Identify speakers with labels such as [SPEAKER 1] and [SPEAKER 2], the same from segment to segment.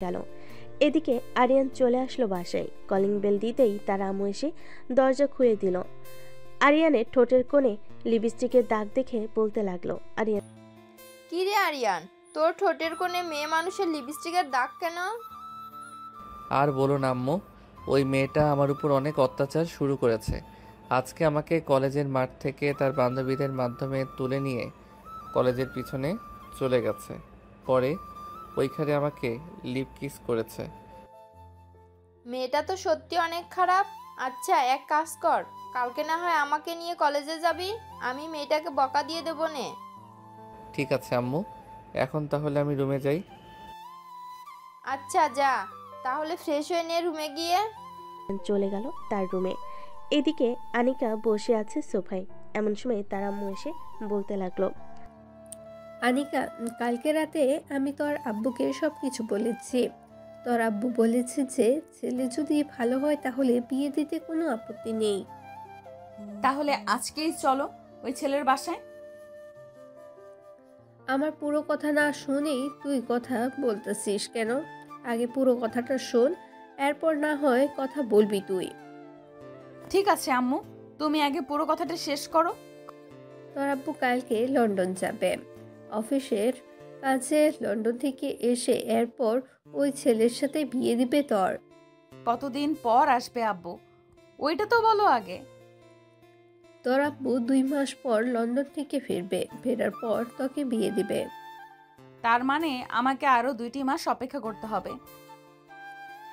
[SPEAKER 1] গেল। এদিকে আরিয়ান চলে আসলো বাসায়। কলিং বেল দিতেই তার আম্মু এসে দরজা খুলে দিল। আরিয়ানের ঠোঁটের কোণে লিপস্টিকের দাগ দেখে বলতে লাগলো, আরিয়ান,
[SPEAKER 2] কি রে আরিয়ান, তোর ঠোঁটের কোণে মেয়ে মানুষের লিপস্টিকের দাগ কেন?
[SPEAKER 3] আর বলো না আম্মু, ওই মেয়েটা আমার উপর অনেক অত্যাচার শুরু করেছে। আজকে আমাকে কলেজের মাঠ থেকে তার বান্ধবীদের মাধ্যমে তুলে নিয়ে কলেজের পিছনে চলে গেছে। পরে ওইখানে আমাকে লিপ কিস করেছে।
[SPEAKER 2] মেয়েটা তো সত্যি অনেক খারাপ। আচ্ছা, এক কাজ কর, কালকে না হয় আমাকে নিয়ে কলেজে যাবি, আমি মেয়েটাকে বকা দিয়ে দেবো নে।
[SPEAKER 3] ঠিক আছে আম্মু, এখন তাহলে আমি রুমে যাই।
[SPEAKER 2] আচ্ছা যা, তাহলে ফ্রেশ হয়ে নে রুমে গিয়ে।
[SPEAKER 1] চলে গেল তার রুমে। এদিকে আনিকা বসে আছে সোফায়। এমন সময় তার আম্মু এসে বলতে লাগলো,
[SPEAKER 4] আনিকা, কালকে রাতে আমি তোর আব্বুকে সব কিছু বলেছি। তোর আব্বু বলেছে যে ছেলে যদি ভালো হয় তাহলে বিয়ে দিতে কোনো আপত্তি নেই।
[SPEAKER 5] তাহলে আজকেই চলো ওই ছেলের বাসায়।
[SPEAKER 4] আমার পুরো কথা না শুনেই তুই কথা বলতেছিস কেন? আগে পুরো কথাটা শোন, এরপর না হয় কথা বলবি তুই।
[SPEAKER 5] ঠিক আছে আম্মু, তুমি আগে পুরো কথাটা শেষ করো।
[SPEAKER 4] তোর আব্বু কালকে লন্ডন যাবে অফিসের কাজে। লন্ডন থেকে এসে এরপর ওই ছেলের সাথে বিয়ে দিবে তোর।
[SPEAKER 5] কতদিন পর আসবে আব্বু, ওইটা তো বলো আগে।
[SPEAKER 4] তোর আব্বু 2 মাস পর লন্ডন থেকে ফিরবে, ফেরার পর তোকে বিয়ে দিবে।
[SPEAKER 5] তার মানে আমাকে আরো 2টি মাস অপেক্ষা করতে হবে।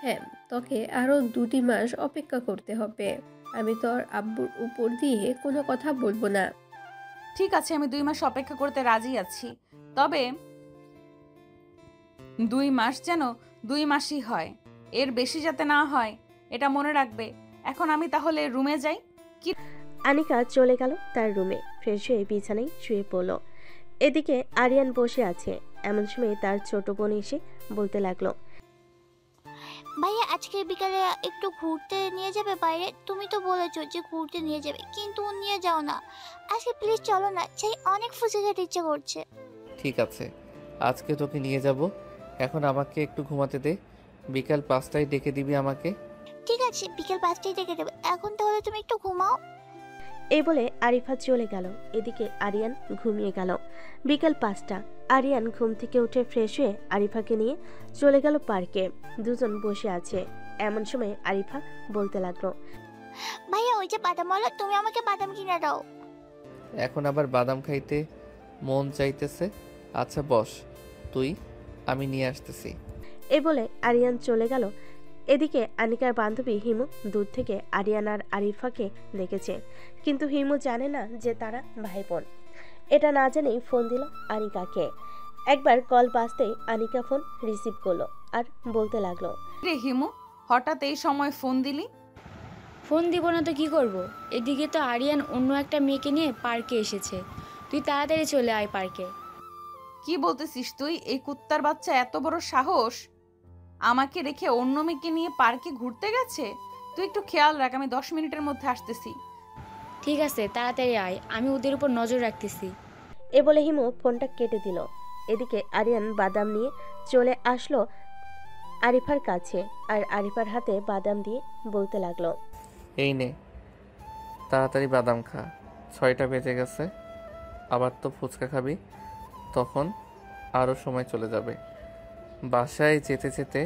[SPEAKER 4] হ্যাঁ, তোকে আরো 2টি মাস অপেক্ষা করতে হবে। আমি তোর আব্বুর উপর দিয়ে কোনো কথা বলবো না।
[SPEAKER 5] ঠিক আছে, আমি 2 মাস অপেক্ষা করতে রাজি আছি, তবে 2 মাস যেন 2 মাসই হয়, এর বেশি যাতে না হয়, এটা মনে রাখবে। এখন আমি তাহলে রুমে যাই।
[SPEAKER 1] আনিকা চলে গেল তার রুমে। ফ্রেশ হয়ে বিছানায় শুয়ে পড়ল। এদিকে আরিয়ান বসে আছে। এমন সময় তার ছোট বোন এসে বলতে লাগলো,
[SPEAKER 6] ভাইয়া আজকে বিকালে একটু ঘুরতে নিয়ে যাবে বাইরে? তুমি তো বলেছো যে ঘুরতে নিয়ে যাবে, কিন্তু নিয়ে যাও না। আজকে প্লিজ চলো না, চাই অনেক ফুচকা খেতে ইচ্ছে করছে।
[SPEAKER 3] ঠিক আছে, আজকে তোকে নিয়ে যাব। এখন আমাকে একটু ঘুমাতে দে, বিকাল 5টায় ডেকে দিবি আমাকে।
[SPEAKER 6] ঠিক আছে, বিকেল 5টায় ডেকে দেবে। এখন তাহলে তুমি একটু ঘুমাও।
[SPEAKER 1] এই বলে আরিফা চলে গেল। এদিকে আরিয়ান ঘুমিয়ে গেল। বিকাল 5টা। আরিয়ান ঘুম থেকে উঠে ফ্রেশ হয়ে আরিফাকে নিয়ে চলে গেল পার্কে। দুজন বসে আছে। এমন সময় আরিফা বলতে লাগলো,
[SPEAKER 6] ভাইয়া ওই যে বাদাম বলো, তুমি আমাকে বাদাম কিনে দাও।
[SPEAKER 3] এখন আবার বাদাম খাইতে মন চাইতেছে? আচ্ছা বস তুই, আমি নিয়ে আসতেছি।
[SPEAKER 1] এই বলে আরিয়ান চলে গেল। এদিকে আনিকার বান্ধবী হিমু দূর থেকে আরিয়ান আর আরিফাকে দেখেছে, কিন্তু হিমু জানে না যে তারা ভাই বোন। এটা না জেনেই ফোন দিল আনিকাকে। একবার কল বাজতেই আনিকা ফোন রিসিভ করলো আর বলতে লাগলো,
[SPEAKER 5] রে হিমু, হঠাৎ এই সময় ফোন দিলি?
[SPEAKER 7] ফোন দিব না তো কি করব? এদিকে তো আরিয়ান অন্য একটা মেয়েকে নিয়ে পার্কে এসেছে। তুই তাড়াতাড়ি চলে আয় পার্কে।
[SPEAKER 5] কি বলতেছিস তুই? এই কুত্তার বাচ্চা এত বড় সাহস! আমাকে রেখে অন্য মেয়েকে নিয়ে পার্কে ঘুরতে গেছে। তুই একটু খেয়াল রাখ, আমি 10 মিনিটের মধ্যে আসতেছি।
[SPEAKER 7] ঠিক আছে, তাড়াতাড়ি আয়, আমি ওদের উপর নজর রাখতেছি।
[SPEAKER 1] এ বলে হিমু ফোনটা কেটে দিল। এদিকে আরিয়ান বাদাম নিয়ে চলে আসলো আরিফার কাছে আর আরিফার হাতে বাদাম দিয়ে বলতে লাগলো,
[SPEAKER 3] এই নে, তাড়াতাড়ি বাদাম খা, 6টা বেজে গেছে। আবার তো ফুচকা খাবি, তখন আরও সময় চলে যাবে। বাসায় যেতে যেতে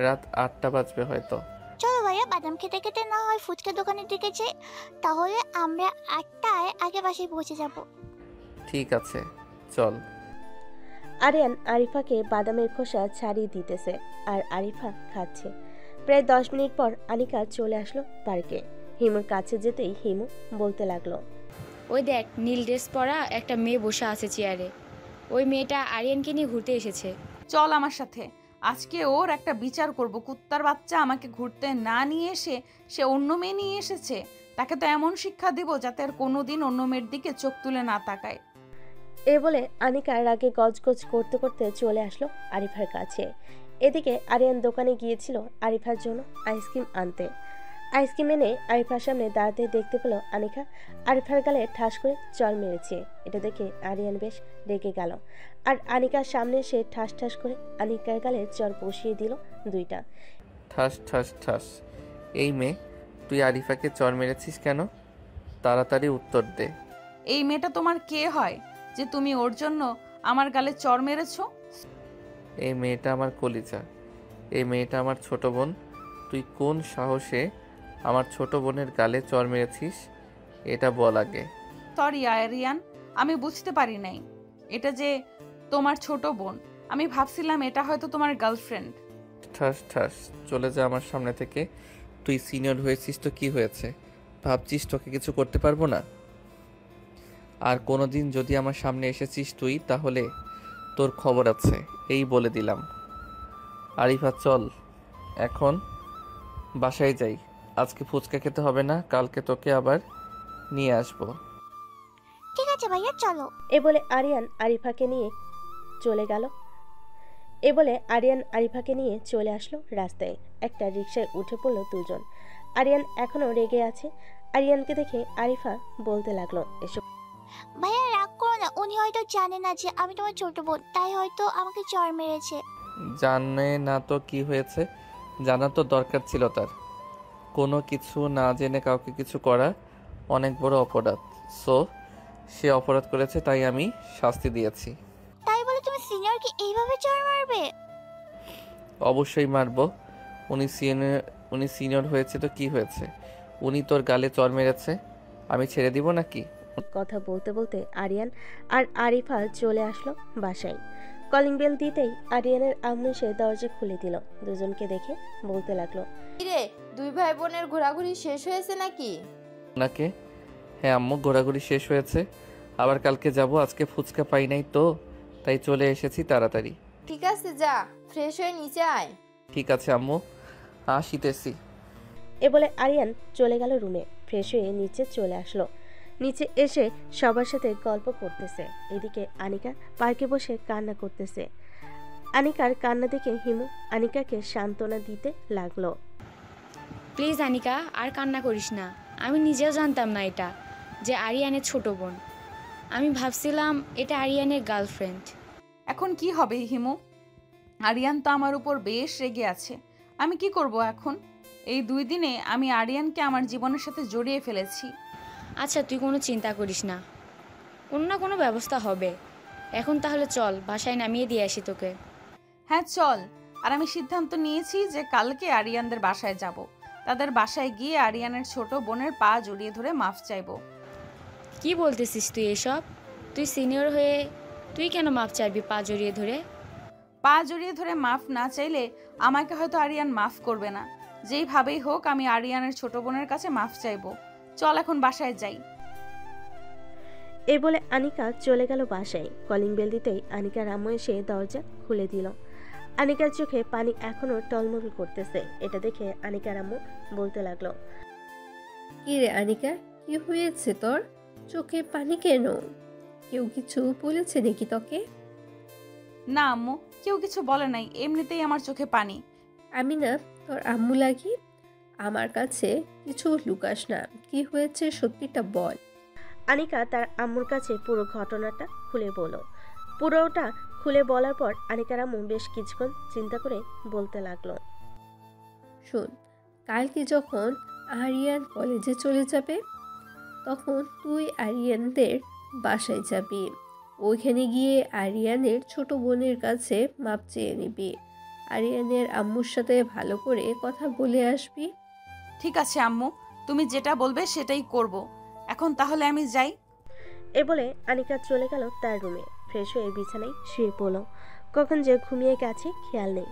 [SPEAKER 3] রাত 8টা বাজবে হয়তো।
[SPEAKER 6] চলো ভাইয়া, বাদাম খেতে খেতে না হয় ফুচকা দোকানের দিকে যাই, তাহলে আমরা 8টায় আগে বাসায় পৌঁছে যাব।
[SPEAKER 3] ঠিক আছে চল।
[SPEAKER 1] আরিয়ান আরিফাকে বাদামের খোসা ছাড়িয়ে দিতেছে আর আরিফা খাচ্ছে। প্রায় 10 মিনিট পর আনিকা চলে আসলো পার্কে। হিমুর কাছে যেতেই হিমু বলতে লাগলো,
[SPEAKER 7] ওই দেখ, নীল ড্রেস পরা একটা মেয়ে বসে আছে চেয়ারে। ওই মেয়েটা আরিয়ানকে নিয়ে ঘুরতে এসেছে।
[SPEAKER 5] চল আমার সাথে, আজকে ওর একটা বিচার করব। কুত্তার বাচ্চা আমাকে ঘুরতে না নিয়ে এসে সে অন্য মেয়ে নিয়ে এসেছে। তাকে তো এমন শিক্ষা দিব যাতে আর কোনোদিন অন্য মেয়ের দিকে চোখ তুলে না তাকায়।
[SPEAKER 1] এ বলে আনিকা রাগে গজগজ করতে করতে চলে আসলো আরিফার কাছে। এদিকে আরিয়ান দোকানে গিয়েছিল আরিফার জন্য আইসক্রিম আনতে। আইসক্রিম এনে আরিফার সামনে দাঁড়াতে দেখতে পেল আনিকা আরিফার গালে ঠাস করে চর মেরেছে। এটা দেখে আরিয়ান বেশ রেগে গেল, আর আনিকার সামনে সে ঠাস ঠাস করে আনিকার গালে চর বসিয়ে দিল দুইটা।
[SPEAKER 3] ঠাস ঠাস ঠাস। এই মেয়ে, তুই আরিফাকে চর মেরেছিস কেন? তাড়াতাড়ি উত্তর দে।
[SPEAKER 5] এই মেয়েটা তোমার কে হয় যে তুমি ওর জন্য আমার গালে চড় মেরেছো?
[SPEAKER 3] এই মেয়েটা আমার কলিজা, এই মেয়েটা আমার ছোট বোন। তুই কোন সাহসে আমার ছোট বোনের গালে চর মেরেছিস এটা বল আগে।
[SPEAKER 5] সরি আরিয়ান, আমি বুঝতে পারি নাই এটা যে তোমার ছোট বোন। আমি ভাবছিলাম এটা হয়তো তোমার গার্লফ্রেন্ড।
[SPEAKER 3] ঠাস ঠাস, চলে যা আমার সামনে থেকে। তুই সিনিয়র হয়েছিস তো কি হয়েছে? ভাবছিস তোকে কিছু করতে পারবো না? আর কোনো দিন যদি আমার সামনে এসেছিস তুই, তাহলে তোর খবর আছে, এই বলে দিলাম। আরিফা চল এখন বাসায় যাই। আজকে ফুচকা খেতে হবে না, কালকে তোকে আবার নিয়ে আসবো।
[SPEAKER 6] ঠিক আছে ভাইয়া চলো।
[SPEAKER 1] এ বলে আরিয়ান আরিফাকে নিয়ে চলে আসলো রাস্তায়। একটা রিকশায় উঠে পড়লো দুজন। আরিয়ান এখনো রেগে আছে। আরিয়ানকে দেখে আরিফা বলতে লাগলো, এসব
[SPEAKER 6] ভাইয়া রাগ করো না, উনি হয়তো জানে না যে আমি তোমার ছোট বোন, তাই হয়তো আমাকে চড় মেরেছে।
[SPEAKER 3] জানে না তো কি হয়েছে? জানা তো দরকার ছিল তার। কোনো কিছু না জেনে কাউকে কিছু করা অনেক বড় অপরাধ। সো সে অপরাধ করেছে, তাই আমি শাস্তি দিয়েছি।
[SPEAKER 6] তাই বলে তুমি সিনিয়রকে এইভাবে চড় মারবে?
[SPEAKER 3] অবশ্যই মারবো। উনি সিনিয়র হয়েছে তো কি হয়েছে? উনি তোর গালে চর মেরেছে, আমি ছেড়ে দিব নাকি?
[SPEAKER 1] কথা বলতে বলতে আরিয়ান আর আরিফা চলে আসলো বাসায়। কলিং বেল দিতেই আরিয়ানের আম্মু এসে দরজা খুলে দিল। দুজনকে দেখে বলতে লাগলো,
[SPEAKER 2] কিরে, দুই ভাই বোনের ঘোরাঘুরি শেষ হয়েছে নাকি?
[SPEAKER 3] ওনাকে? হ্যাঁ আম্মু, ঘোরাঘুরি শেষ হয়েছে। আবার কালকে যাব। আজকে ফুচকা পাই নাই তো, তাই চলে এসেছি তাড়াতাড়ি।
[SPEAKER 2] ঠিক আছে, যা ফ্রেশ হয়ে নিচে আয়।
[SPEAKER 3] ঠিক আছে আম্মু, আসিতেছি।
[SPEAKER 1] এ বলে আরিয়ান চলে গেল রুমে। ফ্রেশ হয়ে নিচে চলে আসলো। নিচে এসে সবার সাথে গল্প করতেছে। এদিকে আনিকা পার্কে বসে কান্না করতেছে। আনিকার কান্না দেখে হিমু আনিকাকে সান্ত্বনা দিতে লাগলো।
[SPEAKER 7] প্লিজ আনিকা, আর কান্না করিস না। আমি নিজেও জানতাম না এটা যে আরিয়ানের ছোট বোন। আমি ভাবছিলাম এটা আরিয়ানের গার্লফ্রেন্ড।
[SPEAKER 5] এখন কি হবে হিমু? আরিয়ান তো আমার উপর বেশ রেগে আছে। আমি কি করব এখন? এই 2 দিনে আমি আরিয়ানকে আমার জীবনের সাথে জড়িয়ে ফেলেছি।
[SPEAKER 7] আচ্ছা, তুই কোনো চিন্তা করিস না, কোনো না কোনো ব্যবস্থা হবে। এখন তাহলে চল, বাসায় নামিয়ে দিয়ে আসি তোকে।
[SPEAKER 5] হ্যাঁ চল। আর আমি সিদ্ধান্ত নিয়েছি যে কালকে আরিয়ানদের বাসায় যাব। তাদের বাসায় গিয়ে আরিয়ানের ছোট বোনের পা জড়িয়ে ধরে মাফ চাইবো।
[SPEAKER 7] কি বলতেছিস তুই এসব? তুই সিনিয়র হয়ে তুই কেন মাপ চাইবি পা জড়িয়ে ধরে?
[SPEAKER 5] পা জড়িয়ে ধরে মাফ না চাইলে আমাকে হয়তো আরিয়ান মাফ করবে না। যেইভাবেই হোক আমি আরিয়ানের ছোট বোনের কাছে মাফ চাইবো। চল এখন বাসায় যাই।
[SPEAKER 1] এই বলে আনিকা চলে গেল বাসায়। কলিং বেল দিতেই আনিকার আম্মু এসে দরজা খুলে দিল। আনিকার চোখে পানি এখনো টলমল করতেছে। এটা দেখে আনিকার আম্মু বলতে লাগলো,
[SPEAKER 4] কি রে আনিকা, কি হয়েছে তোর? চোখে পানি কেন? কেউ কিছু বলেছে নাকি তোকে?
[SPEAKER 5] না আম্মু, কেউ কিছু বলে নাই, এমনিতেই আমার চোখে পানি।
[SPEAKER 4] আমি না তোর আম্মু লাগি। আমার কাছে কিছু লুকাস না, কি হয়েছে সত্যিটা বল।
[SPEAKER 1] আনিকা তার আম্মুর কাছে পুরো ঘটনাটা খুলে বলল। পুরোটা খুলে বলার পর আনিকার আম্মু বেশ কিছুক্ষণ চিন্তা করে বলতে লাগলো,
[SPEAKER 4] শোন, কালকে যখন আরিয়ান কলেজে চলে যাবে তখন তুই আরিয়ানদের বাসায় যাবি। ওইখানে গিয়ে আরিয়ানের ছোট বোনের কাছে মাপ চেয়ে নিবি। আরিয়ানের আম্মুর সাথে ভালো করে কথা বলে আসবি।
[SPEAKER 5] ঠিক আছে আম্মু, তুমি যেটা বলবে সেটাই করব। এখন তাহলে আমি যাই।
[SPEAKER 1] এ বলে আনিকা চলে গেল তার রুমে। ফ্রেশ হয়ে বিছানায় শুয়ে পড়ল। কখন যে ঘুমিয়ে গেছে খেয়াল নেই।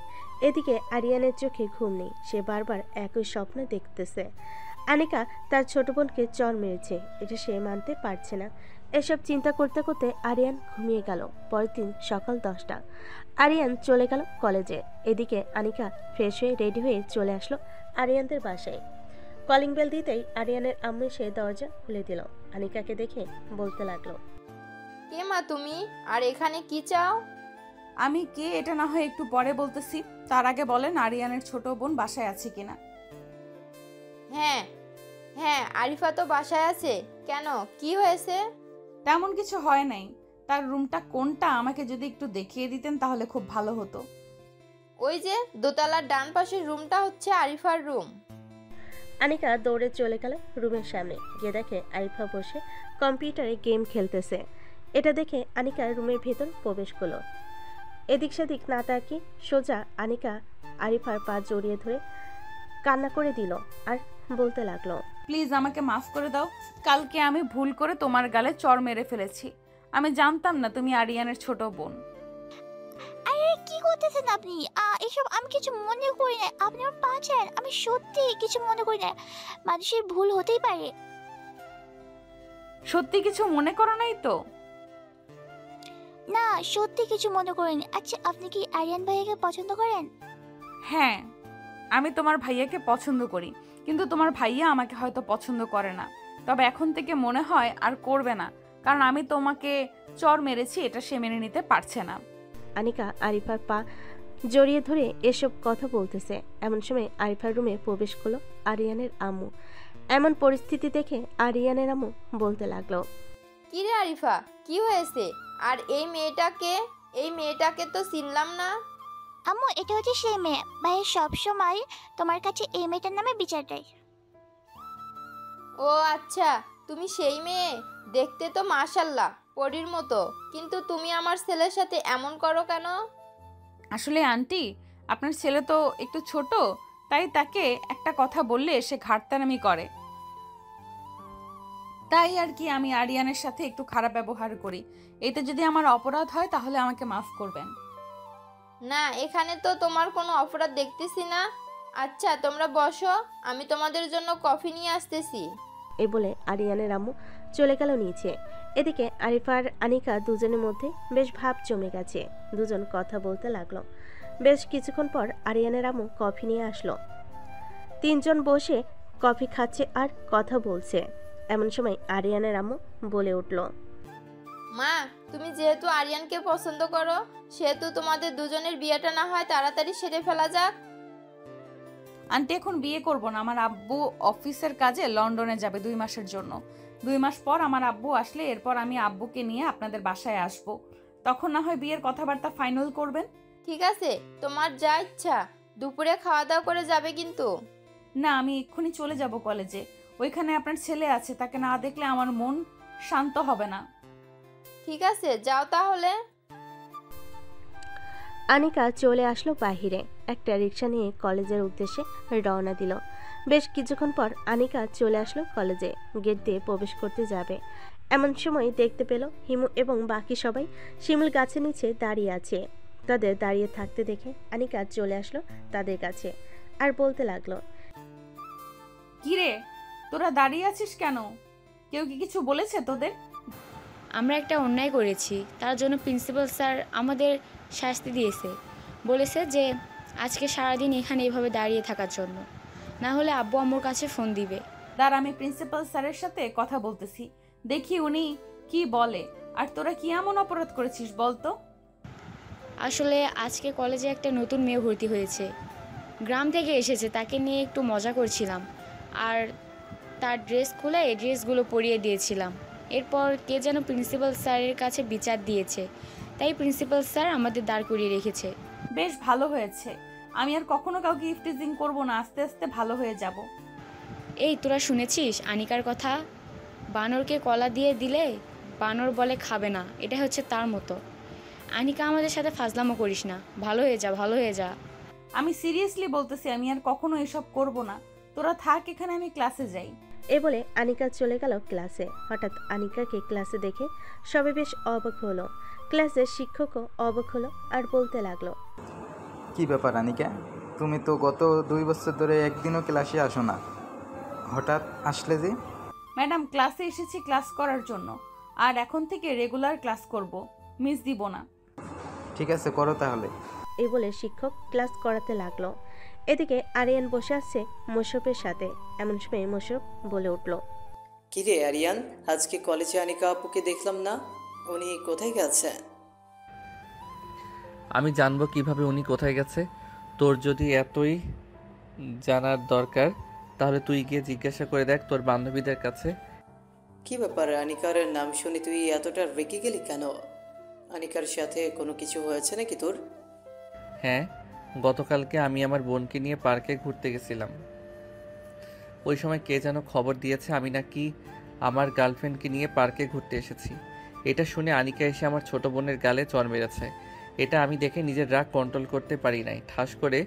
[SPEAKER 1] এদিকে আরিয়ানের চোখে ঘুম নেই, সে বারবার একই স্বপ্ন দেখতেছে। আনিকা তার ছোট বোনকে চর মেরেছে, এটা সে মানতে পারছে না। এসব চিন্তা করতে করতে আরিয়ান ঘুমিয়ে গেল। পরের দিন সকাল 10টা। আরিয়ান চলে গেল কলেজে। এদিকে আনিকা ফ্রেশ হয়ে রেডি হয়ে চলে আসলো আরিয়ানদের বাসায়। কলিং বেল দিতেই আরিয়ানের আম্মু এসে দরজা খুলে দিল। আনিকাকে দেখে বলতে লাগলো,
[SPEAKER 2] কে মা তুমি, আর এখানে কি চাও?
[SPEAKER 5] আমি কে এটা না হয় একটু পরে বলতেছি, তার আগে বলেন আরিয়ানের ছোট বোন বাসায় আছে কিনা।
[SPEAKER 2] হ্যাঁ হ্যাঁ, আরিফা তো বাসায় আছে। কেন, কি হয়েছে?
[SPEAKER 5] তেমন কিছু হয় নাই। তার রুমটা কোনটা আমাকে যদি একটু দেখিয়ে দিতেন তাহলে খুব ভালো হতো।
[SPEAKER 2] ওই যে দোতলার ডান পাশের রুমটা হচ্ছে আরিফার রুম।
[SPEAKER 1] আনিকা দৌড়ে চলে গেল রুমের সামনে, গিয়ে দেখে আরিফা বসে কম্পিউটারে গেম খেলতেছে। এটা দেখে আনিকা রুমের ভেতর প্রবেশ করলো। এদিক সেদিক না তাকিয়ে সোজা আনিকা আরিফার পা জড়িয়ে ধরে কান্না করে দিল আর বলতে লাগলো,
[SPEAKER 5] প্লিজ আমাকে মাফ করে দাও। কালকে আমি ভুল করে তোমার গালে চড় মেরে ফেলেছি। আমি জানতাম না তুমি আরিয়ানের ছোট বোন।
[SPEAKER 6] আরে কি করতেছেন আপনি? এসব আমি কিছু মনে করি না। আপনি আমার পা ছাড়েন। আমি সত্যি কিছু মনে করি না। মানুষের ভুল হতেই পারে।
[SPEAKER 5] সত্যি কিছু মনে করো নাই তো?
[SPEAKER 6] না, সত্যি কিছু মনে করিনি। আচ্ছা, আপনি কি আরিয়ান ভাইয়াকে পছন্দ করেন?
[SPEAKER 5] হ্যাঁ, আমি তোমার ভাইয়াকে পছন্দ করি, কিন্তু তোমার ভাইয়া আমাকে হয়তো পছন্দ করে না। তবে এখন থেকে মনে হয় আর করবে না, কারণ আমি তোমাকে চড় মেরেছি, এটা সে মেনে নিতে পারছে না।
[SPEAKER 1] আনিকা আরিফার পা জড়িয়ে ধরে এসব কথা বলতেছে। এমন সময় আরিফার রুমে প্রবেশ করলো আরিয়ানের আম্মু। এমন পরিস্থিতি দেখে আরিয়ানের আম্মু বলতে লাগলো,
[SPEAKER 2] কি রে আরিফা, কি হয়েছে? আর এই মেয়েটাকে? এই মেয়েটাকে তো চিনলাম না।
[SPEAKER 6] আম্মু, এটা হচ্ছে সেই মেয়ে। ভাইয়া সবসময় তোমার কাছে এই মেয়েটার নামে বিচার দেয়।
[SPEAKER 2] ও আচ্ছা, তুমি সেই মেয়ে। দেখতে তো মাশাল্লাহ পরীর মতো, কিন্তু তুমি আমার ছেলের সাথে এমন করো কেন?
[SPEAKER 5] আসলে আন্টি, আপনার ছেলে তো একটু ছোট, তাই তাকে একটা কথা বললে সে ঘাটতারামি করে। তাই আর কি আমি আরিয়ানের সাথে একটু খারাপ ব্যবহার করি। এতে যদি আমার অপরাধ হয় তাহলে আমাকে মাফ করবেন।
[SPEAKER 2] না, এখানে তো তোমার কোনো অপরাধ দেখতেছি না। আচ্ছা তোমরা বসো, আমি তোমাদের জন্য কফি নিয়ে আসতেছি।
[SPEAKER 1] এই বলে আরিয়ানের আম্মু চলে গেল নিচে। এদিকে আরিফা আর আনিকা দুজনের মধ্যে বেশ ভাব জমে গেছে। দুজন কথা বলতে লাগলো। বেশ কিছুক্ষণ পর আরিয়ানের আম্মু কফি নিয়ে আসলো। তিনজন বসে কফি খাচ্ছে আর কথা বলছে। এমন সময় আরিয়ানের আম্মু বলে উঠল,
[SPEAKER 2] মা, তুমি যেহেতু আরিয়ানকে পছন্দ করো, সেহেতু তোমাদের দুজনের বিয়েটা না হয় তাড়াতাড়ি সেরে ফেলা যাক।
[SPEAKER 5] আন্টি, এখন বিয়ে করব না। আমার আব্বু অফিসের কাজে লন্ডনে যাবে 2 মাসের জন্য। 2 মাস পর আমার আব্বু আসলে এরপর আমি আব্বুকে নিয়ে আপনাদের বাসায় আসব। তখন না হয় বিয়ের কথাবার্তা ফাইনাল করবেন।
[SPEAKER 2] ঠিক আছে, তোমার যা ইচ্ছা। দুপুরে খাওয়া দাওয়া করে যাবে কিন্তু।
[SPEAKER 5] না, আমি এক্ষুনি চলে যাব কলেজে। ওইখানে আপনার ছেলে আছে, তাকে না দেখলে আমার মন শান্ত হবে না।
[SPEAKER 2] ঠিক আছে, যাও তাহলে।
[SPEAKER 1] আনিকা চলে আসলো বাহিরে। একটা রিক্সা নিয়ে কলেজের উদ্দেশ্যে রওনা দিল। বেশ কিছুক্ষণ পর আনিকা চলে আসলো কলেজে। গেট দিয়ে প্রবেশ করতে যাবে, এমন সময় দেখতে পেল হিমু এবং বাকি সবাই শিমুল গাছের নিচে দাঁড়িয়ে আছে। তাদের দাঁড়িয়ে থাকতে দেখে আনিকা চলে আসলো তাদের কাছে আর বলতে লাগলো,
[SPEAKER 5] কিরে, তোরা দাঁড়িয়ে আছিস কেন? কেউ কি কিছু বলেছে তোদের?
[SPEAKER 7] আমরা একটা অন্যায় করেছি, তার জন্য প্রিন্সিপাল স্যার আমাদের শাস্তি দিয়েছে। বলেছে যে আজকে সারাদিন এখানে এভাবে দাঁড়িয়ে থাকার জন্য, না হলে আব্বু আম্মুর কাছে ফোন দিবে।
[SPEAKER 5] দাঁড়া, আমি প্রিন্সিপাল স্যারের সাথে কথা বলতেছি, দেখি উনি কি বলে। আর তোরা কি এমন অপরাধ করেছিস বলতো?
[SPEAKER 7] আসলে আজকে কলেজে একটা নতুন মেয়ে ভর্তি হয়েছে, গ্রাম থেকে এসেছে, তাকে নিয়ে একটু মজা করছিলাম আর তার ড্রেস খুলে এই ড্রেসগুলো পরিয়ে দিয়েছিলাম। এরপর কে যেন প্রিন্সিপাল স্যারের কাছে বিচার দিয়েছে, তাই প্রিন্সিপাল স্যার আমাদের দাঁড় করিয়ে রেখেছে।
[SPEAKER 5] বেশ ভালো হয়েছে। আমি আর কখনো কাউকে ইফটিজিং করব না, আস্তে আস্তে ভালো হয়ে যাব।
[SPEAKER 7] এই তোরা শুনেছিস আনিকার কথা? বানরকে কলা দিয়ে দিলে বানর বলে খাবে না, এটা হচ্ছে তার মতো। আনিকা, আমাদের সাথে ফাজলামো করিস না, ভালো হয়ে যা, ভালো হয়ে যা।
[SPEAKER 5] আমি সিরিয়াসলি বলতেছি, আমি আর কখনো এসব করব না। তোরা থাক এখানে, আমি ক্লাসে যাই।
[SPEAKER 1] এ বলে আনিকা চলে গেল ক্লাসে। হঠাৎ আনিকাকে ক্লাসে দেখে সবাই বেশ অবাক হলো। ক্লাসের শিক্ষকও অবাক হলো আর বলতে লাগলো,
[SPEAKER 8] কি ব্যাপার আনিকা, তুমি তো গত 2 বছর ধরে একদিনও ক্লাসে আসো না, হঠাৎ আসলে যে?
[SPEAKER 5] ম্যাডাম, ক্লাসে এসেছি ক্লাস করার জন্য, আর এখন থেকে রেগুলার ক্লাস করব, মিস দিব না।
[SPEAKER 8] ঠিক আছে, করো তাহলে।
[SPEAKER 1] এই বলে শিক্ষক ক্লাস করাতে লাগলো। এদিকে আরিয়ান বসে আছে মোশরফের সাথে। এমন সময় মোশরফ বলে উঠল,
[SPEAKER 9] কিরে আরিয়ান, আজকে কলেজে আনিকা আপুকে দেখলাম না, উনি কোথায় গেছে?
[SPEAKER 3] আমি জানবো কিভাবে উনি কোথায় গেছে? তোর যদি এতই জানার দরকার তাহলে তুই গিয়ে জিজ্ঞাসা করে দেখ তোর বান্ধবীদের কাছে।
[SPEAKER 9] কি ব্যাপার, আনিকার নাম শুনে তুই এতটা রেগে গেলি কেন? আনিকার সাথে কোনো কিছু হয়েছে নাকি তোর?
[SPEAKER 3] হ্যাঁ, গতকালকে আমি আমার বোনকে নিয়ে পার্কে ঘুরতে গেছিলাম। ওই সময় কে যেন খবর দিয়েছে আমি নাকি আমার গার্লফ্রেন্ডকে নিয়ে পার্কে ঘুরতে এসেছি। এটা শুনে আনিকা এসে আমার ছোট বোনের গালে চড় মেরেছে। এটা আমি দেখে নিজের রাগ কন্ট্রোল করতে পারি নাই, ঠাস করে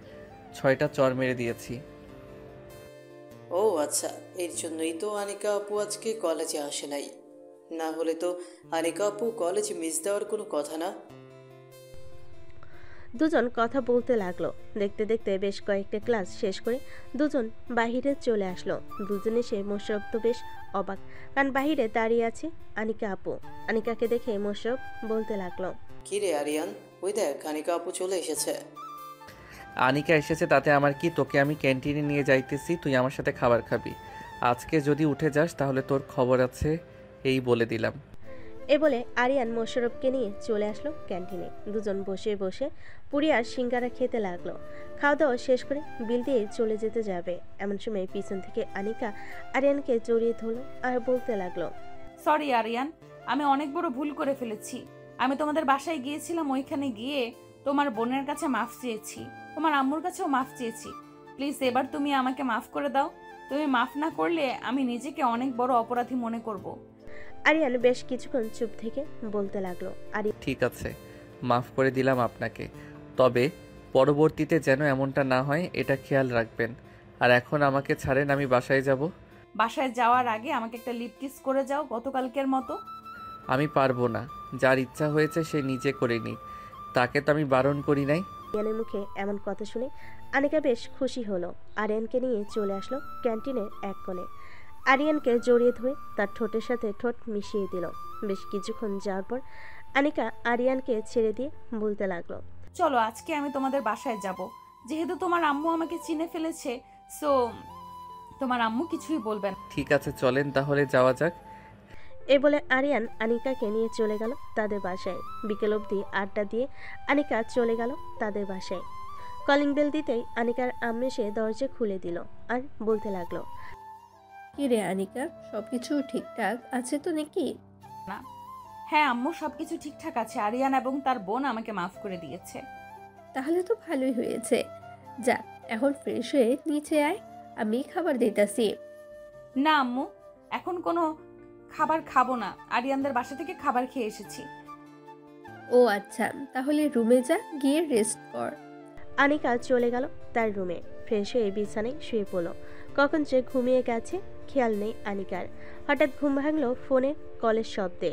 [SPEAKER 3] 6টা চড় মেরে দিয়েছি।
[SPEAKER 9] ও আচ্ছা, এর জন্যই তো আনিকা আপু আজকে কলেজে আসে নাই। না হলে তো আনিকা আপু কলেজ মিস দেওয়ার কোনো কথা না।
[SPEAKER 1] দুজন কথা বলতে লাগলো। দেখতে দেখতে বেশ কয়েকটা ক্লাস শেষ করে দুজন বাহিরে চলে আসলো। দুজনে সে মোশারফ তো বেশ অবাক, কারণ বাহিরে দাঁড়িয়ে আছে আনিকা আপু। আনিকাকে দেখে মোশারফ বলতে লাগলো,
[SPEAKER 9] কি রে আরিয়ান, ওই দেখ আনিকা আপু চলে এসেছে।
[SPEAKER 3] আনিকা এসেছে তাতে আমার কি? তোকে আমি ক্যান্টিনে নিয়ে যাইতেছি, তুই আমার সাথে খাবার খাবি। আজকে যদি উঠে যাস তাহলে তোর খবর আছে, এই বলে দিলাম।
[SPEAKER 1] এ বলে আরিয়ান মোশারফকে নিয়ে চলে আসলো ক্যান্টিনে। দুজন বসে বসে পুরি আর সিঙ্গারা খেতে লাগলো। খাওয়া দাওয়া শেষ করে বিল দিয়ে চলে যেতে যাবে, এমন সময় পিছন থেকে আনিকা আরিয়ানকে জড়িয়ে ধরলো আর বলতে লাগলো,
[SPEAKER 5] সরি আরিয়ান, আমি অনেক বড় ভুল করে ফেলেছি। আমি তোমাদের বাসায় গিয়েছিলাম, ওইখানে গিয়ে তোমার বোনের কাছে মাফ চেয়েছি, তোমার আম্মুর কাছেও মাফ চেয়েছি। প্লিজ এবার তুমি আমাকে মাফ করে দাও। তুমি মাফ না করলে আমি নিজেকে অনেক বড় অপরাধী মনে করব।
[SPEAKER 1] আরিয়ান বেশ কিছুক্ষণ চুপ থেকে বলতে লাগলো,
[SPEAKER 3] ঠিক আছে, মাফ করে দিলাম আপনাকে, তবে পরবর্তীতে যেন এমনটা না হয় এটা খেয়াল রাখবেন। আর এখন আমাকে ছাড়েন, আমি বাসায় যাব।
[SPEAKER 5] বাসায় যাওয়ার আগে আমাকে একটা লিপ কিস করে যাও গতকালকের মতো।
[SPEAKER 3] আমি পারবো না, যার ইচ্ছা হয়েছে সে নিজে করে নিক, তাকে তো আমি বারণ করি নাই।
[SPEAKER 1] আরিয়ানের মুখে এমন কথা শুনে আনিকা বেশ খুশি হলো। আরিয়ানকে নিয়ে চলে আসলো ক্যান্টিনের এক কোণে। আরিয়ানকে জড়িয়ে ধরে তার ঠোঁটের সাথে ঠোঁট মিশিয়ে দিল। বেশ কিছুক্ষণ যাওয়ার পর আনিকা আরিয়ানকে ছেড়ে দিয়ে বলতে লাগলো,
[SPEAKER 5] চলো আজকে আমি তোমাদের বাসায় যাব। যেহেতু তোমার আম্মু আমাকে চিনে ফেলেছে, সো তোমার আম্মু কিছুই বলবে না।
[SPEAKER 3] ঠিক আছে, চলেন তাহলে যাওয়া যাক।
[SPEAKER 1] এ বলে আরিয়ান আনিকাকে নিয়ে চলে গেল তাদের বাসায়। বিকেল অবধি আড্ডা দিয়ে আনিকা চলে গেল তাদের বাসায়। কলিং বেল দিতেই আনিকার আম্মু এসে দরজা খুলে দিল আর বলতে লাগলো,
[SPEAKER 4] কি রে আনিকা, সবকিছু ঠিকঠাক আছে তো নাকি?
[SPEAKER 5] হ্যাঁ আম্মু, সবকিছু ঠিকঠাক আছে। আরিয়ান এবং তার বোন আমাকে মাফ করে দিয়েছে।
[SPEAKER 4] তাহলে তো ভালোই হয়েছে। যা, এখন ফ্রেশ হয়ে নিচে আয়, আমি খাবার দিতেছি।
[SPEAKER 5] না আম্মু, এখন কোনো খাবার খাবো না। আরিয়ানদের বাসা থেকে খাবার খেয়ে এসেছি।
[SPEAKER 4] ও আচ্ছা, তাহলে রুমে যা, গিয়ে রেস্ট কর।
[SPEAKER 1] আনিকা চলে গেল তার রুমে। ফ্রেশ হয়ে বিছানায় শুয়ে পড়ল। কখন যে ঘুমিয়ে গেছে খেয়াল নেই আনিকার। হঠাৎ ঘুম ভাঙলো ফোনের কলের শব্দে।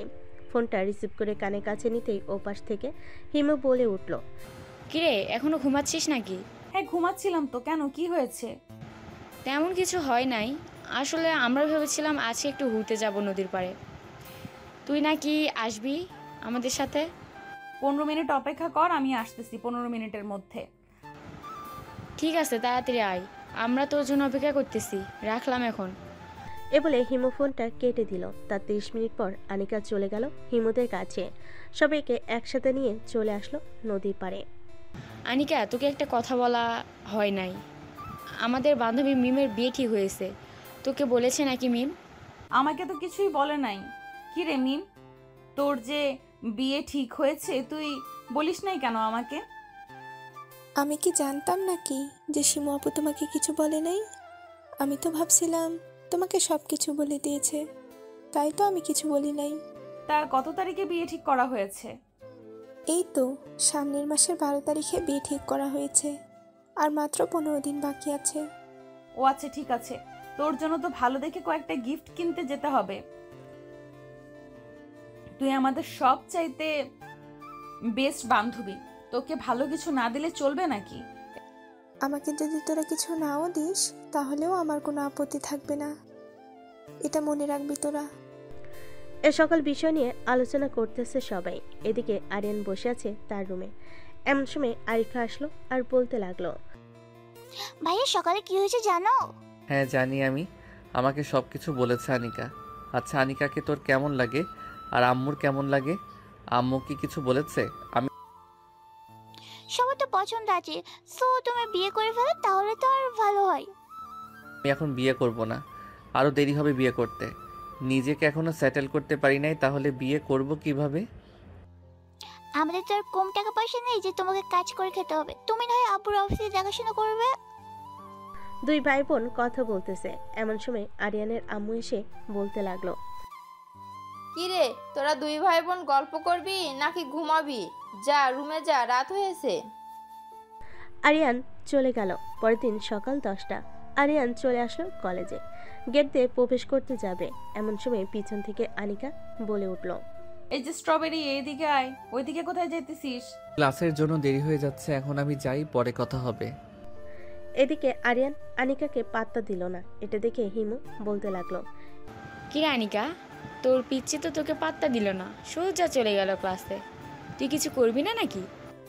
[SPEAKER 1] ফোনটা রিসিভ করে কানের কাছে নিতেই ওপাশ থেকে হিমু বলে উঠল,
[SPEAKER 7] কিরে, এখনো ঘুমাচ্ছিস নাকি?
[SPEAKER 5] হ্যাঁ ঘুমাচ্ছিলাম তো, কেন কি হয়েছে?
[SPEAKER 7] তেমন কিছু হয় নাই, আসলে আমরা ভেবেছিলাম আজকে একটু ঘুরতে যাব নদীর পাড়ে। তুই নাকি আসবি আমাদের সাথে?
[SPEAKER 5] 15 মিনিট অপেক্ষা কর, আমি আসতেছি 15 মিনিটের মধ্যে।
[SPEAKER 7] ঠিক আছে, তাড়াতাড়ি আয়, আমরা তোর জন্য অপেক্ষা করতেছি। রাখলাম এখন।
[SPEAKER 1] এ বলে হিমু ফোনটা কেটে দিল। তার 30 মিনিট পর আনিকা চলে গেল হিমুদের কাছে। সবাইকে একসাথে নিয়ে চলে আসলো নদীর পাড়ে।
[SPEAKER 7] আনিকা, তোকে একটা কথা বলা হয় নাই। আমাদের বান্ধবী মিমের বিয়ে ঠিক হয়েছে। তোকে বলেছে নাকি মিম?
[SPEAKER 5] আমাকে তো কিছুই বলে নাই। কি রে মিম, তোর যে বিয়ে ঠিক হয়েছে তুই বলিস নাই কেন আমাকে?
[SPEAKER 10] আমি কি জানতাম নাকি যে শিমু আপু তোমাকে কিছু বলে নাই? আমি তো ভাবছিলাম তোমাকে সব কিছু বলে দিয়েছে, তাই তো আমি কিছু বলি নাই।
[SPEAKER 5] তার কত তারিখে বিয়ে ঠিক করা হয়েছে?
[SPEAKER 10] এই তো সামনের মাসের 12 তারিখে বিয়ে ঠিক করা হয়েছে, আর মাত্র 15 দিন বাকি আছে।
[SPEAKER 5] ও আচ্ছা, ঠিক আছে। তোর জন্য তো ভালো দেখে কয়েকটা গিফট কিনতে যেতে হবে। তুই আমাদের সব চাইতে বেস্ট বান্ধবী, তোকে ভালো কিছু না দিলে চলবে নাকি?
[SPEAKER 10] আমাকে যদি তোরা কিছু নাও দিস তাহলেও আমার কোনো আপত্তি থাকবে না, এটা মনে রাখবি তোরা।
[SPEAKER 1] এ সকল বিষয় নিয়ে আলোচনা করতেছে সবাই। এদিকে আরিয়ান বসে আছে তার রুমে। এমন সময় আরিফা আসলো আর বলতে লাগলো,
[SPEAKER 6] ভাইয়া সকালে কি হয়েছে জানো?
[SPEAKER 3] হ্যাঁ জানি আমি, আমাকে সব কিছু বলেছে আনিকা। আচ্ছা আনিকাকে তোর কেমন লাগে আর আম্মুর কেমন লাগে? আম্মু কি কিছু বলেছে? আমি
[SPEAKER 6] সবার তো পছন্দ আছে, সো তুমি বিয়ে করে ফেলো, তাহলে তো আর ভালো হয়।
[SPEAKER 3] আমি এখন বিয়ে করব না, আরও দেরি হবে বিয়ে করতে। নিজেকে এখনো সেটেল করতে পারি নাই, তাহলে বিয়ে করব কিভাবে?
[SPEAKER 6] আমাদের তো আর কম টাকা পয়সা নেই যে তোমাকে কাজ করে খেতে হবে। তুমি না হয় আব্বুর অফিসে দেখাশোনা করবে।
[SPEAKER 1] দুই ভাই বোন কথা বলতেছে, এমন সময় আরিয়ানের আম্মু এসে বলতে লাগলো,
[SPEAKER 2] কি রে, তোরা দুই ভাই বোন গল্প করবি নাকি ঘুমাবি? যা রুমে যা, রাত হয়েছে।
[SPEAKER 1] আরিয়ান চলে গেল। পরের দিন সকাল 10টা। আরিয়ান চলে আসলো কলেজে। গেট দিয়ে প্রবেশ করতে যাবে, এমন সময় পিছন থেকে আনিকা বলে উঠল,
[SPEAKER 5] এই যে স্ট্রবেরি, এইদিকে আয়। ওইদিকে কোথায় যেতেছিস?
[SPEAKER 3] ক্লাসের জন্য দেরি হয়ে যাচ্ছে, এখন আমি যাই, পরে কথা হবে।
[SPEAKER 1] এদিকে আরিয়ান আনিকাকে পাত্তা দিল না। এটা দেখে হিমু বলতে লাগলো,
[SPEAKER 7] কি রে আনিকা, তোর পিচ্ছি তো তোকে পাত্তা দিল না, সোজা চলে গেল ক্লাসে। তুই কিছু করবি না নাকি?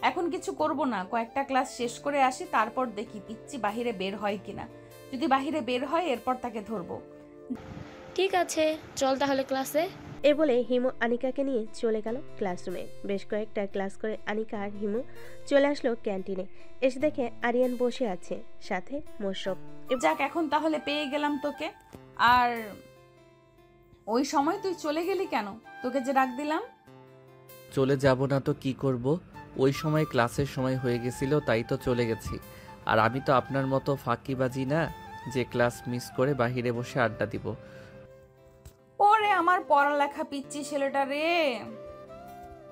[SPEAKER 5] এখন কিছু করব না, কয়েকটা ক্লাস শেষ করে আসি, তারপর দেখি পিচ্ছি বাহিরে বের হয় কিনা। যদি বাহিরে বের হয় এরপর তাকে ধরবো।
[SPEAKER 7] ঠিক আছে, চল তাহলে ক্লাসে।
[SPEAKER 1] এ বলে হিমু আনিকাকে নিয়ে চলে গেল ক্লাসরুমে। বেশ কয়েকটা ক্লাস করে আনিকা আর হিমু চলে আসলো ক্যান্টিনে। এসে দেখে আরিয়ান বসে আছে, সাথে মোশরফ।
[SPEAKER 5] যাক, এখন তাহলে পেয়ে গেলাম তোকে। আর ওই সময় তুই চলে গেলি কেন? তোকে যে ডাক দিলাম।
[SPEAKER 3] চলে যাব না তো কি করব, ওই সময় ক্লাসের সময় হয়ে গেছিল, তাই তো চলে গেছি। আর আমি তো আপনার মতো ফাঁকিবাজি না যে ক্লাস মিস করে বাহিরে বসে আড্ডা দিব।
[SPEAKER 5] ওরে আমার পড়ালেখা পিচ্ছি ছেলেটা রে,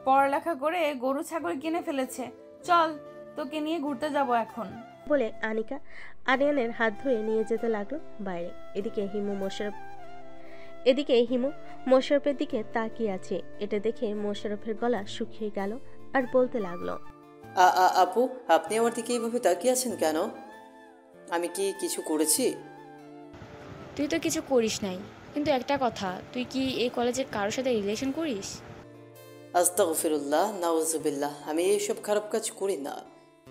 [SPEAKER 5] পড়ালেখা করে গরু ছাগল কিনে ফেলেছে। চল, তোকে নিয়ে ঘুরতে যাব এখন।
[SPEAKER 1] বলে আনিকা আরিয়ানের হাত ধরে নিয়ে যেতে লাগলো বাইরে। এদিকে হিমু মোশাররফের দিকে তাকিয়ে আছে। এটা দেখে মোশাররফের গলা শুকিয়ে গেল আর বলতে লাগলো,
[SPEAKER 9] আপু, আপনি আমার দিকে এইভাবে তাকিয়ে আছেন কেন? আমি কি কিছু করেছি?
[SPEAKER 7] তুই তো কিছু করিস নাই, কিন্তু একটা কথা, তুই কি এই কলেজের কারোর সাথে রিলেশন করিস?
[SPEAKER 9] আস্তাগফিরুল্লাহ, নাউজুবিল্লাহ। আমি এইসব খারাপ কাজ করি না।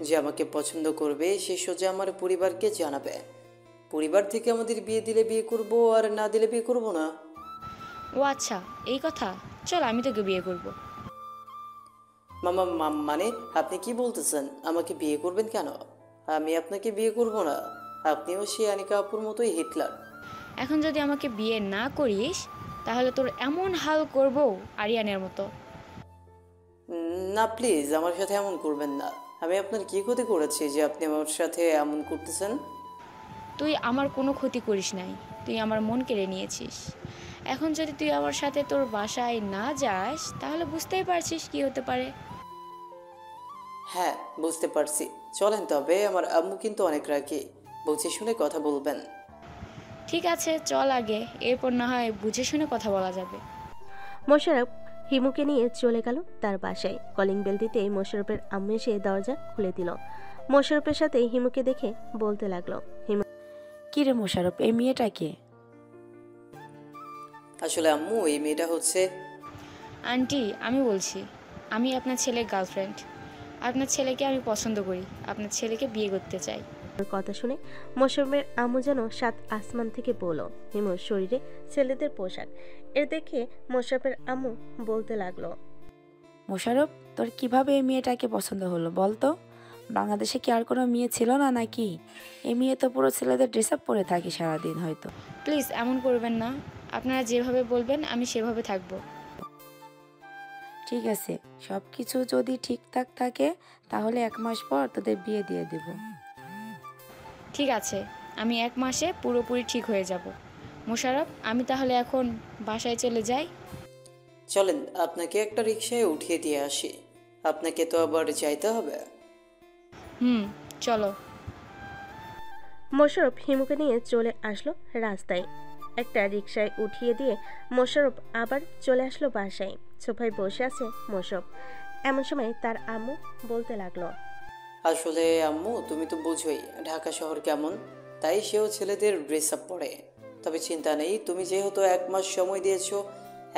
[SPEAKER 9] যে আমাকে পছন্দ করবে সে সোজা আমার পরিবারকে জানাবে। পরিবার থেকে আমাদের বিয়ে দিলে বিয়ে করব, আর না দিলে বিয়ে করব না।
[SPEAKER 7] ও আচ্ছা, এই কথা। চল, আমি তোকে বিয়ে করব।
[SPEAKER 9] মানে আপনি কি বলতেছেন? আমাকে বিয়ে করবেন কেন? আমি আপনাকে বিয়ে করব না। আপনিও সেই আনিকা আপুর মতোই হিটলার।
[SPEAKER 7] এখন যদি আমাকে বিয়ে না করিস তাহলে তোর এমন হাল করব আরিয়ানের মতো।
[SPEAKER 9] না প্লিজ, আমার সাথে এমন করবেন না। আমি আপনার কি ক্ষতি করেছি যে আপনি আমার সাথে এমন করতেছেন?
[SPEAKER 7] তুই আমার কোনো ক্ষতি করিস নাই, তুই আমার মন কেড়ে নিয়েছিস। এখন যদি তুই আমার সাথে তোর বাসায় না যাস তাহলে বুঝতেই পারছিস কি হতে পারে।
[SPEAKER 9] হ্যাঁ, বুঝতে পারছি। চলেন তবে, আমার আম্মু কিন্তু অনেক রাগী। বুঝে শুনে কথা বলবেন।
[SPEAKER 7] ঠিক আছে, চল আগে, এরপর না হয় বুঝে শুনে কথা বলা যাবে।
[SPEAKER 1] মোশাররফ হিমুকে নিয়ে চলে গেল তার বাসায়। কলিং বেল দিতেই মোশাররফের আম্মু এসে দরজা খুলে দিল। মোশাররফের সাথে হিমুকে দেখে বলতে লাগলো, হিমু,
[SPEAKER 11] কি রে মোশাররফ, এই মেয়েটা কে?
[SPEAKER 9] আসলে আম্মু, এই মেয়েটা হচ্ছে...
[SPEAKER 7] আন্টি, আমি বলছি, আমি আপনার ছেলের গার্লফ্রেন্ড। আপনার ছেলেকে আমি পছন্দ করি, আপনার ছেলেকে বিয়ে করতে চাই।
[SPEAKER 1] কথা শুনে মোশাররফের আম্মু যেন 7 আসমান থেকে বলল। হিমুর শরীরে ছেলেদের পোশাক। এর দেখে মোশাররফের আম্মু বলতে লাগলো,
[SPEAKER 11] মোশাররফ, তোর কিভাবে এই মেয়েটাকে পছন্দ হলো বলতো? বাংলাদেশে কি আর কোনো মেয়ে ছিল না নাকি? এই মেয়ে তো পুরো ছেলেদের ড্রেস আপ পরে থাকি সারাদিন হয়তো।
[SPEAKER 7] প্লিজ এমন করবেন না, আপনারা যেভাবে বলবেন আমি সেভাবে থাকবো।
[SPEAKER 11] ঠিক আছে, সব কিছু যদি ঠিকঠাক থাকে তাহলে 1 মাস পর তোদের বিয়ে দিয়ে দেব।
[SPEAKER 7] ঠিক আছে, আমি 1 মাসে পুরোপুরি ঠিক হয়ে যাব। মোশাররফ, আমি তাহলে এখন বাসায় চলে যাই।
[SPEAKER 9] চলেন, আপনাকে একটা রিকশায় উঠিয়ে দিয়ে আসি। আপনাকে তো আবার যাইতে হবে।
[SPEAKER 7] চলো।
[SPEAKER 1] মোশাররফ হিমুকে নিয়ে চলে আসলো রাস্তায়। একটা রিকশায় উঠিয়ে দিয়ে মোশাররফ আবার চলে আসলো বাসায়। সোফায় বসে আছে মোশাররফ। এমন সময় তার আম্মু বলতে লাগলো,
[SPEAKER 9] আসলে আম্মু, তুমি তো বুঝোই ঢাকা শহর কেমন, তাই সেও ছেলেদের ড্রেস আপ পরে। তবে চিন্তা নেই, তুমি যেহেতু 1 মাস সময় দিয়েছো,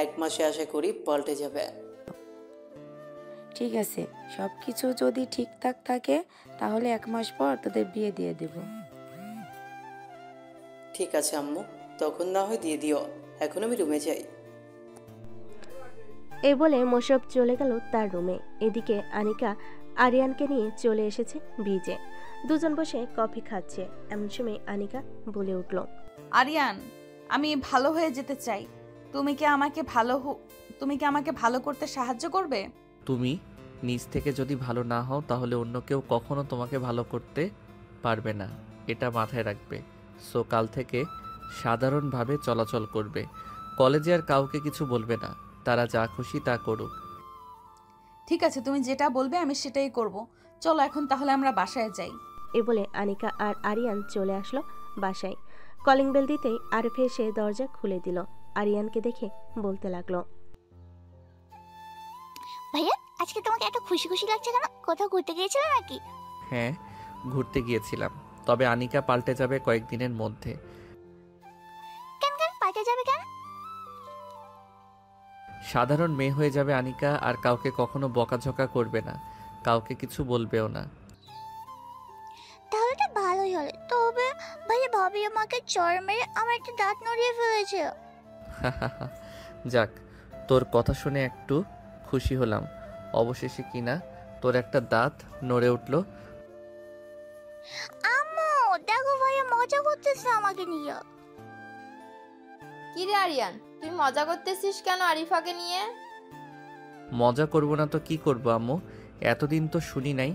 [SPEAKER 9] 1 মাসে আশা করি পাল্টে যাবে।
[SPEAKER 11] ঠিক আছে, সব কিছু যদি ঠিকঠাক থাকে তাহলে 1 মাস পর তোদের বিয়ে দিয়ে দেব।
[SPEAKER 9] ঠিক আছে আম্মু, তখন না হয় দিয়ে দিও। এখন আমি রুমে যাই।
[SPEAKER 1] এই বলে মোশাররফ চলে গেল তার রুমে। এদিকে আনিকা আরিয়ানকে নিয়ে চলে এসেছে ব্রিজে। দুজন বসে কফি খাচ্ছে। এমন সময় আনিকা বলে উঠল,
[SPEAKER 5] আরিয়ান, আমি ভালো হয়ে যেতে চাই। তুমি কি আমাকে ভালো করতে সাহায্য করবে?
[SPEAKER 3] তুমি নিজ থেকে যদি ভালো না হও তাহলে অন্য কেউ কখনো তোমাকে ভালো করতে পারবে না, এটা মাথায় রাখবে। সো কাল থেকে সাধারণভাবে চলাচল করবে, কলেজে আর কাউকে কিছু বলবে না, তারা যা খুশি তা করুক।
[SPEAKER 5] ঠিক আছে, তুমি যেটা বলবে আমি সেটাই করব। চলো এখন তাহলে আমরা বাসায় যাই।
[SPEAKER 1] এ বলে আনিকা আর আরিয়ান চলে আসলো বাসায়। কলিং বেল দিতেই আরিফ এসে দরজা খুলে দিল। আরিয়ানকে দেখে বলতে লাগলো,
[SPEAKER 6] ভাইয়া আজকে তোমাকে এত খুশি খুশি লাগছে কেন? কোথাও ঘুরতে গিয়েছিলে নাকি?
[SPEAKER 3] হ্যাঁ, ঘুরতে গিয়েছিলাম, তবে আনিকা পাল্টে যাবে কয়েকদিনের মধ্যে।
[SPEAKER 6] কেন কেন পাল্টে যাবে কেন?
[SPEAKER 3] সাধারণ মেয়ে হয়ে যাবে আনিকা, আর কাউকে কখনো বকাঝকা করবে না, কাউকে কিছু বলবেও না।
[SPEAKER 6] তাহলে তো ভালোই হলো। তবে ভাইয়া ভাবি আমাকে চড় মেরে আমার একটা দাঁত নড়িয়ে ফেলেছে।
[SPEAKER 3] যাক, তোর কথা শুনে একটু খুশি হলাম। অবশেষে কিনা তোর একটা দাঁত নড়ে উঠলো।
[SPEAKER 6] আম্মু দেখো ভাইয়া মজা করতেছে আমাকে নিয়ে।
[SPEAKER 2] কি রে আরিয়ান, তুই মজা করতেছিস কেন আরিফাকে নিয়ে?
[SPEAKER 3] মজা করব না তো কি করব আম্মু? এতদিন তো শুনি নাই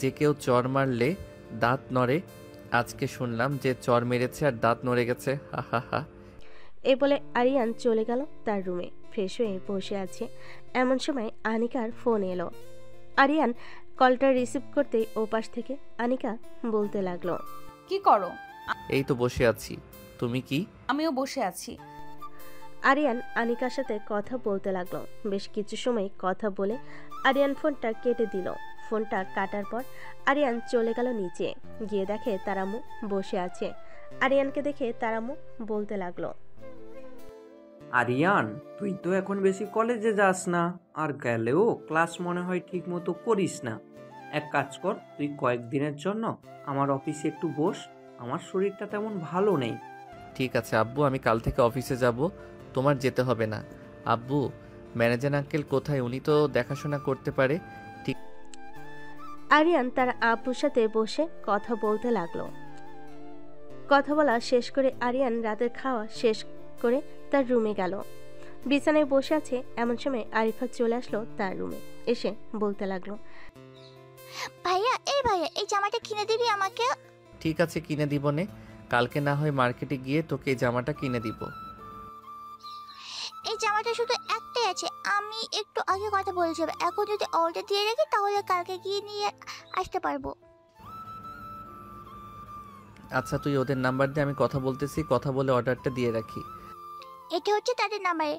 [SPEAKER 3] যে কেউ চর মারলে দাঁত নড়ে, আজকে শুনলাম যে চর মেরেছে আর দাঁত নড়ে গেছে। হা হা হা।
[SPEAKER 1] এ বলে আরিয়ান চলে গেল তার রুমে। ফ্রেশ হয়ে বসে আছে এমন সময় আনিকার ফোন এলো। আরিয়ান কলটা রিসিভ করতেই ওপাশ থেকে আনিকা বলতে লাগলো,
[SPEAKER 5] কি করো?
[SPEAKER 3] এই তো বসে আছি, তুমি কি?
[SPEAKER 5] আমিও বসে আছি।
[SPEAKER 1] আরিয়ান আনিকার সাথে কথা বলতে লাগলো। বেশ কিছু সময় কথা বলে আরিয়ান ফোনটা কেটে দিল। ফোনটা কাটার পর আরিয়ান চলে গেল নিচে, গিয়ে দেখে তার আম্মু বসে আছে। আরিয়ানকে দেখে তার আম্মু বলতে লাগলো,
[SPEAKER 12] আরিয়ান, তুই তো এখন বেশি কলেজে যাস না, আর গেলেও ক্লাস মনে হয় ঠিক মতো করিস না। এক কাজ কর, তুই কয়েকদিনের জন্য আমার অফিসে একটু বস, আমার শরীরটা তেমন ভালো নেই।
[SPEAKER 3] ঠিক আছে আব্বু, আমি কাল থেকে অফিসে যাব, তোমার যেতে হবে না। আব্বু, ম্যানেজার আঙ্কেল কোথায়? উনি তো দেখাশোনা করতে পারে। ঠিক।
[SPEAKER 1] আরিয়ান তার আব্বুর সাথে বসে কথা বলতে লাগলো। কথা বলা শেষ করে আরিয়ান রাতের খাওয়া শেষ করে তার রুমে গেল। বিছানায় বসে আছে এমন সময় আরিফা চলে আসলো তার রুমে। এসে বলতে লাগলো,
[SPEAKER 6] ভাইয়া এই জামাটা কিনে দিবি আমাকে?
[SPEAKER 3] ঠিক আছে, কিনে দিব নে। কালকে না হয় মার্কেটে গিয়ে তোকে এই জামাটা কিনে দিব।
[SPEAKER 6] এই জামাটা শুধু একটাই আছে, আমি একটু আগে কথা বলেছিলাম। এখন যদি অর্ডার দিয়ে রাখি তাহলে কালকে গিয়ে নিয়ে আসতে পারবো।
[SPEAKER 3] আচ্ছা, তুই ওদের নাম্বার দিয়ে, আমি কথা বলতেছি, কথা বলে অর্ডারটা দিয়ে রাখি।
[SPEAKER 6] এটা হচ্ছে তাদের নাম্বারে।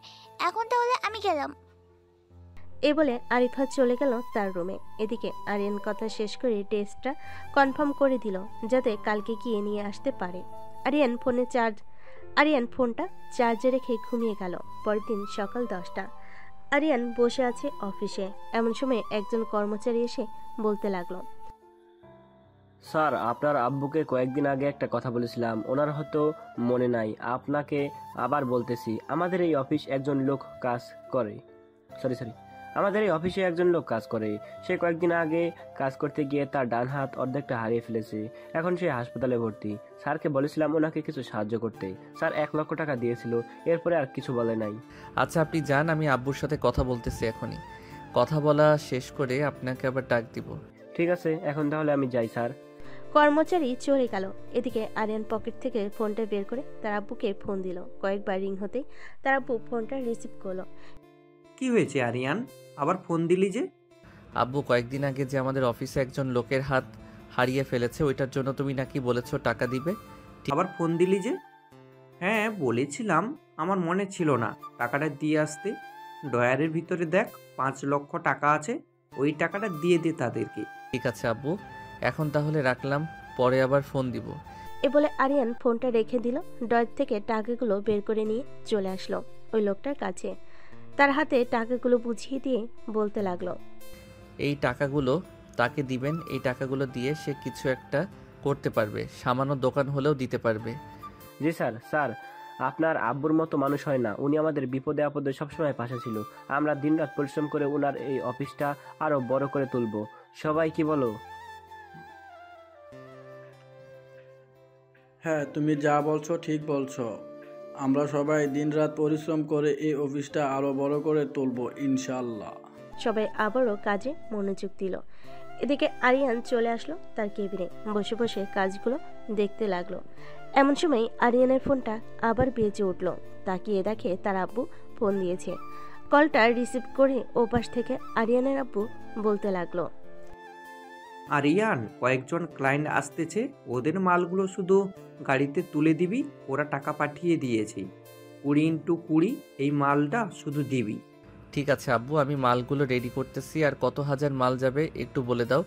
[SPEAKER 6] এখন তাহলে আমি গেলাম।
[SPEAKER 1] এ বলে আরিফা চলে গেল তার রুমে। এদিকে আরিয়ান কথা শেষ করে ড্রেসটা কনফার্ম করে দিল যাতে কালকে গিয়ে নিয়ে আসতে পারে। আরিয়ান ফোনটা চার্জে রেখে ঘুমিয়ে গেল। পরের দিন সকাল 10টা। আরিয়ান বসে আছে অফিসে। এমন সময় একজন কর্মচারী এসে বলতে লাগলো,
[SPEAKER 13] স্যার, আপনার আব্বুকে কয়েকদিন আগে একটা কথা বলেছিলাম, ওনার হয়তো মনে নাই, আপনাকে আবার বলতেছি। আমাদের এই অফিসে একজন লোক কাজ করে। সে কয়েকদিন আগে কাজ করতে গিয়ে তার ডান হাত অর্ধেকটা হারিয়ে ফেলেছে। এখন সে হাসপাতালে ভর্তি। স্যারকে বলেছিলাম ওনাকে কিছু সাহায্য করতে। স্যার 1 লক্ষ টাকা দিয়েছিল, এরপরে আর কিছু বলে নাই।
[SPEAKER 3] আচ্ছা, আপনি যান, আমি আব্বুর সাথে কথা বলতেছি এখনই। কথা বলা শেষ করে আপনাকে আবার ডাক দিব।
[SPEAKER 13] ঠিক আছে, এখন তাহলে আমি যাই স্যার।
[SPEAKER 1] কর্মচারী চলে গেল। এদিকে আরিয়ান পকেট থেকে ফোনটা বের করে তার আব্বুকে ফোন দিল। কয়েকবার রিং হতেই তার আব্বু ফোনটা রিসিভ করলো।
[SPEAKER 12] কি হয়েছে আরিয়ান, আবার ফোন দিলি যে?
[SPEAKER 3] আব্বু, কয়েকদিন আগে যে আমাদের অফিসে একজন লোকের হাত হারিয়ে ফেলেছে, ওইটার জন্য তুমি নাকি বলেছো টাকা দিবে।
[SPEAKER 12] আবার ফোন দিলি যে? হ্যাঁ বলেছিলাম, আমার মনে ছিল না টাকাটা দিয়ে আসতে। ডয়ারের ভিতরে দেখ 5 লক্ষ টাকা আছে, ওই টাকাটা দিয়ে দে তাদেরকে।
[SPEAKER 3] ঠিক আছে আব্বু, এখন তাহলে রাখলাম, পরে আবার ফোন দিব।
[SPEAKER 1] এ বলে আরিয়ান ফোনটা রেখে দিল। ডয়ার থেকে টাকাগুলো বের করে নিয়ে চলে আসলো ওই লোকটার কাছে। তার হাতে টাকাগুলো বুঝিয়ে দিয়ে বলতে লাগলো,
[SPEAKER 3] এই টাকাগুলো তাকে দিবেন, এই টাকাগুলো দিয়ে সে কিছু একটা করতে পারবে, সামান্য দোকান হলেও দিতে পারবে।
[SPEAKER 13] জি স্যার। স্যার, আপনার আব্বুর মতো মানুষ হয় না, উনি আমাদের বিপদে আপদে সবসময় পাশে ছিল। আমরা দিনরাত পরিশ্রম করে ওনার এই অফিসটা আরো বড় করে তুলব। সবাই কি বলো?
[SPEAKER 14] হ্যাঁ, তুমি যা বলছো ঠিক বলছো। আমরা সবাই দিনরাত পরিশ্রম করে এই অফিসটা আরো বড় করে তুলবো ইনশাল্লাহ।
[SPEAKER 1] সবাই আবারও কাজে মনোযোগ দিল। এদিকে আরিয়ান চলে আসলো তার কেবিনে, বসে বসে কাজগুলো দেখতে লাগলো। এমন সময় আরিয়ানের ফোনটা আবার বেজে উঠল। তাকিয়ে দেখে তার আব্বু ফোন দিয়েছে। কলটা রিসিভ করে ওপাশ থেকে আরিয়ানের আব্বু বলতে লাগলো,
[SPEAKER 12] আরিয়ান, কয়েকজন ক্লায়েন্ট আসতেছে, ওদের মালগুলো শুধু গাড়িতে তুলে দিবি, ওরা টাকা পাঠিয়ে দিয়েছে। 20x20 এই মালটা শুধু দিবি।
[SPEAKER 3] ঠিক আছে আব্বু, আমি মালগুলো রেডি করতেছি। আর কত হাজার মাল যাবে একটু বলে দাও,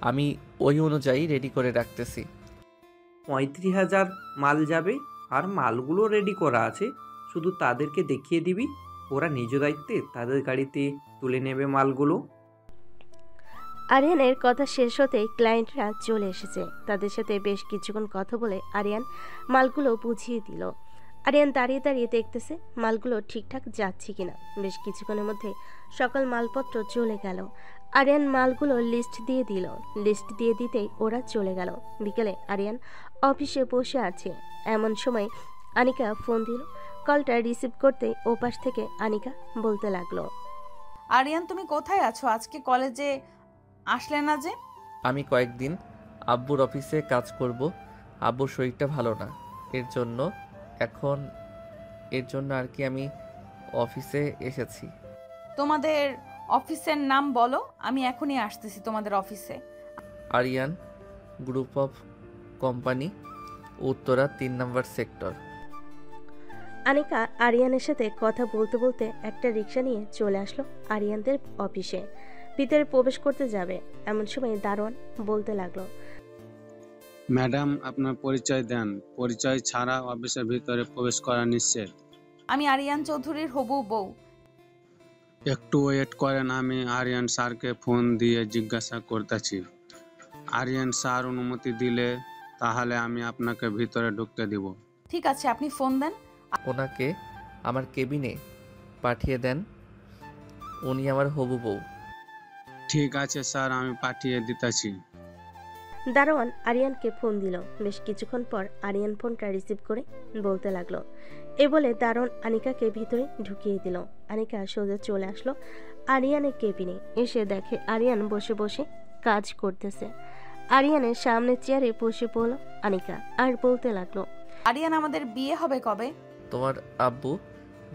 [SPEAKER 3] আমি ওই অনুযায়ী রেডি করে রাখতেছি।
[SPEAKER 12] 35,000 মাল যাবে, আর মালগুলো রেডি করা আছে, শুধু তাদেরকে দেখিয়ে দিবি, ওরা নিজ দায়িত্বে তাদের গাড়িতে তুলে নেবে মালগুলো।
[SPEAKER 1] আরিয়ানের কথা শেষ হতেই ক্লায়েন্টরা চলে এসেছে। তাদের সাথে বেশ কিছুক্ষণ কথা বলে আরিয়ান মালগুলো বুঝিয়ে দিল। আরিয়ান দাঁড়িয়ে দাঁড়িয়ে দেখতেছে মালগুলো ঠিকঠাক যাচ্ছে কিনা। বেশ কিছুক্ষণের মধ্যে সকল মালপত্র চলে গেল। আরিয়ান মালগুলো লিস্ট দিয়ে দিল। লিস্ট দিয়ে দিতেই ওরা চলে গেল। বিকেলে আরিয়ান অফিসে বসে আছে, এমন সময় আনিকা ফোন দিল। কলটা রিসিভ করতেই ওপাশ থেকে আনিকা বলতে লাগলো,
[SPEAKER 5] আরিয়ান, তুমি কোথায় আছো? আজকে কলেজে আসলে না যে?
[SPEAKER 3] আমি কয়েকদিন আব্বুর অফিসে কাজ করব। আব্বুর শরীরটা ভালো না, এর জন্য আর কি আমি অফিসে এসেছি।
[SPEAKER 5] তোমাদের অফিসের নাম বলো, আমি এখনই আসতেছি তোমাদের অফিসে।
[SPEAKER 3] Aryan group of company, Uttara 3 নম্বর সেক্টর।
[SPEAKER 1] আনিকা আরিয়ানের সাথে কথা বলতে বলতে একটা রিক্সা নিয়ে চলে আসলো আরিয়ানদের অফিসে। ভিতরে প্রবেশ করতে যাবে, এমন সময় দারোয়ান বলতে লাগলো,
[SPEAKER 15] ম্যাডাম, আপনার পরিচয় দেন। পরিচয় ছাড়া অফিসের ভিতরে প্রবেশ করা নিষেধ।
[SPEAKER 5] আমি আরিয়ান চৌধুরীর হবু বউ।
[SPEAKER 15] একটু ওয়েট করেন, আমি আরিয়ান স্যারকে ফোন দিয়ে জিজ্ঞাসা করতেছি। আরিয়ান স্যার অনুমতি দিলে তাহলে আমি আপনাকে ভিতরে ঢুকতে দিব।
[SPEAKER 5] ঠিক আছে, আপনি ফোন দেন।
[SPEAKER 3] ওনাকে আমার কেবিনে পাঠিয়ে দেন, উনি আমার হবু বউ।
[SPEAKER 15] ঠিক আছে স্যার, আমি পাঠিয়ে দিতেছি।
[SPEAKER 1] দারোয়ান আরিয়ানকে ফোন দিল। বেশ কিছুক্ষণ পর আরিয়ান ফোনটা রিসিভ করে বলতে লাগলো। এ বলে দারোয়ান আনিকাকে ভিতরে ঢুকিয়ে দিল। আনিকা সোজা চলে আসলো আরিয়ানের কেবিনে। এসে দেখে আরিয়ান বসে বসে কাজ করতেছে। আরিয়ানের সামনে চেয়ারে বসে পড়ল আনিকা আর বলতে লাগলো,
[SPEAKER 5] আরিয়ান, আমাদের বিয়ে হবে কবে?
[SPEAKER 3] তোমার আব্বু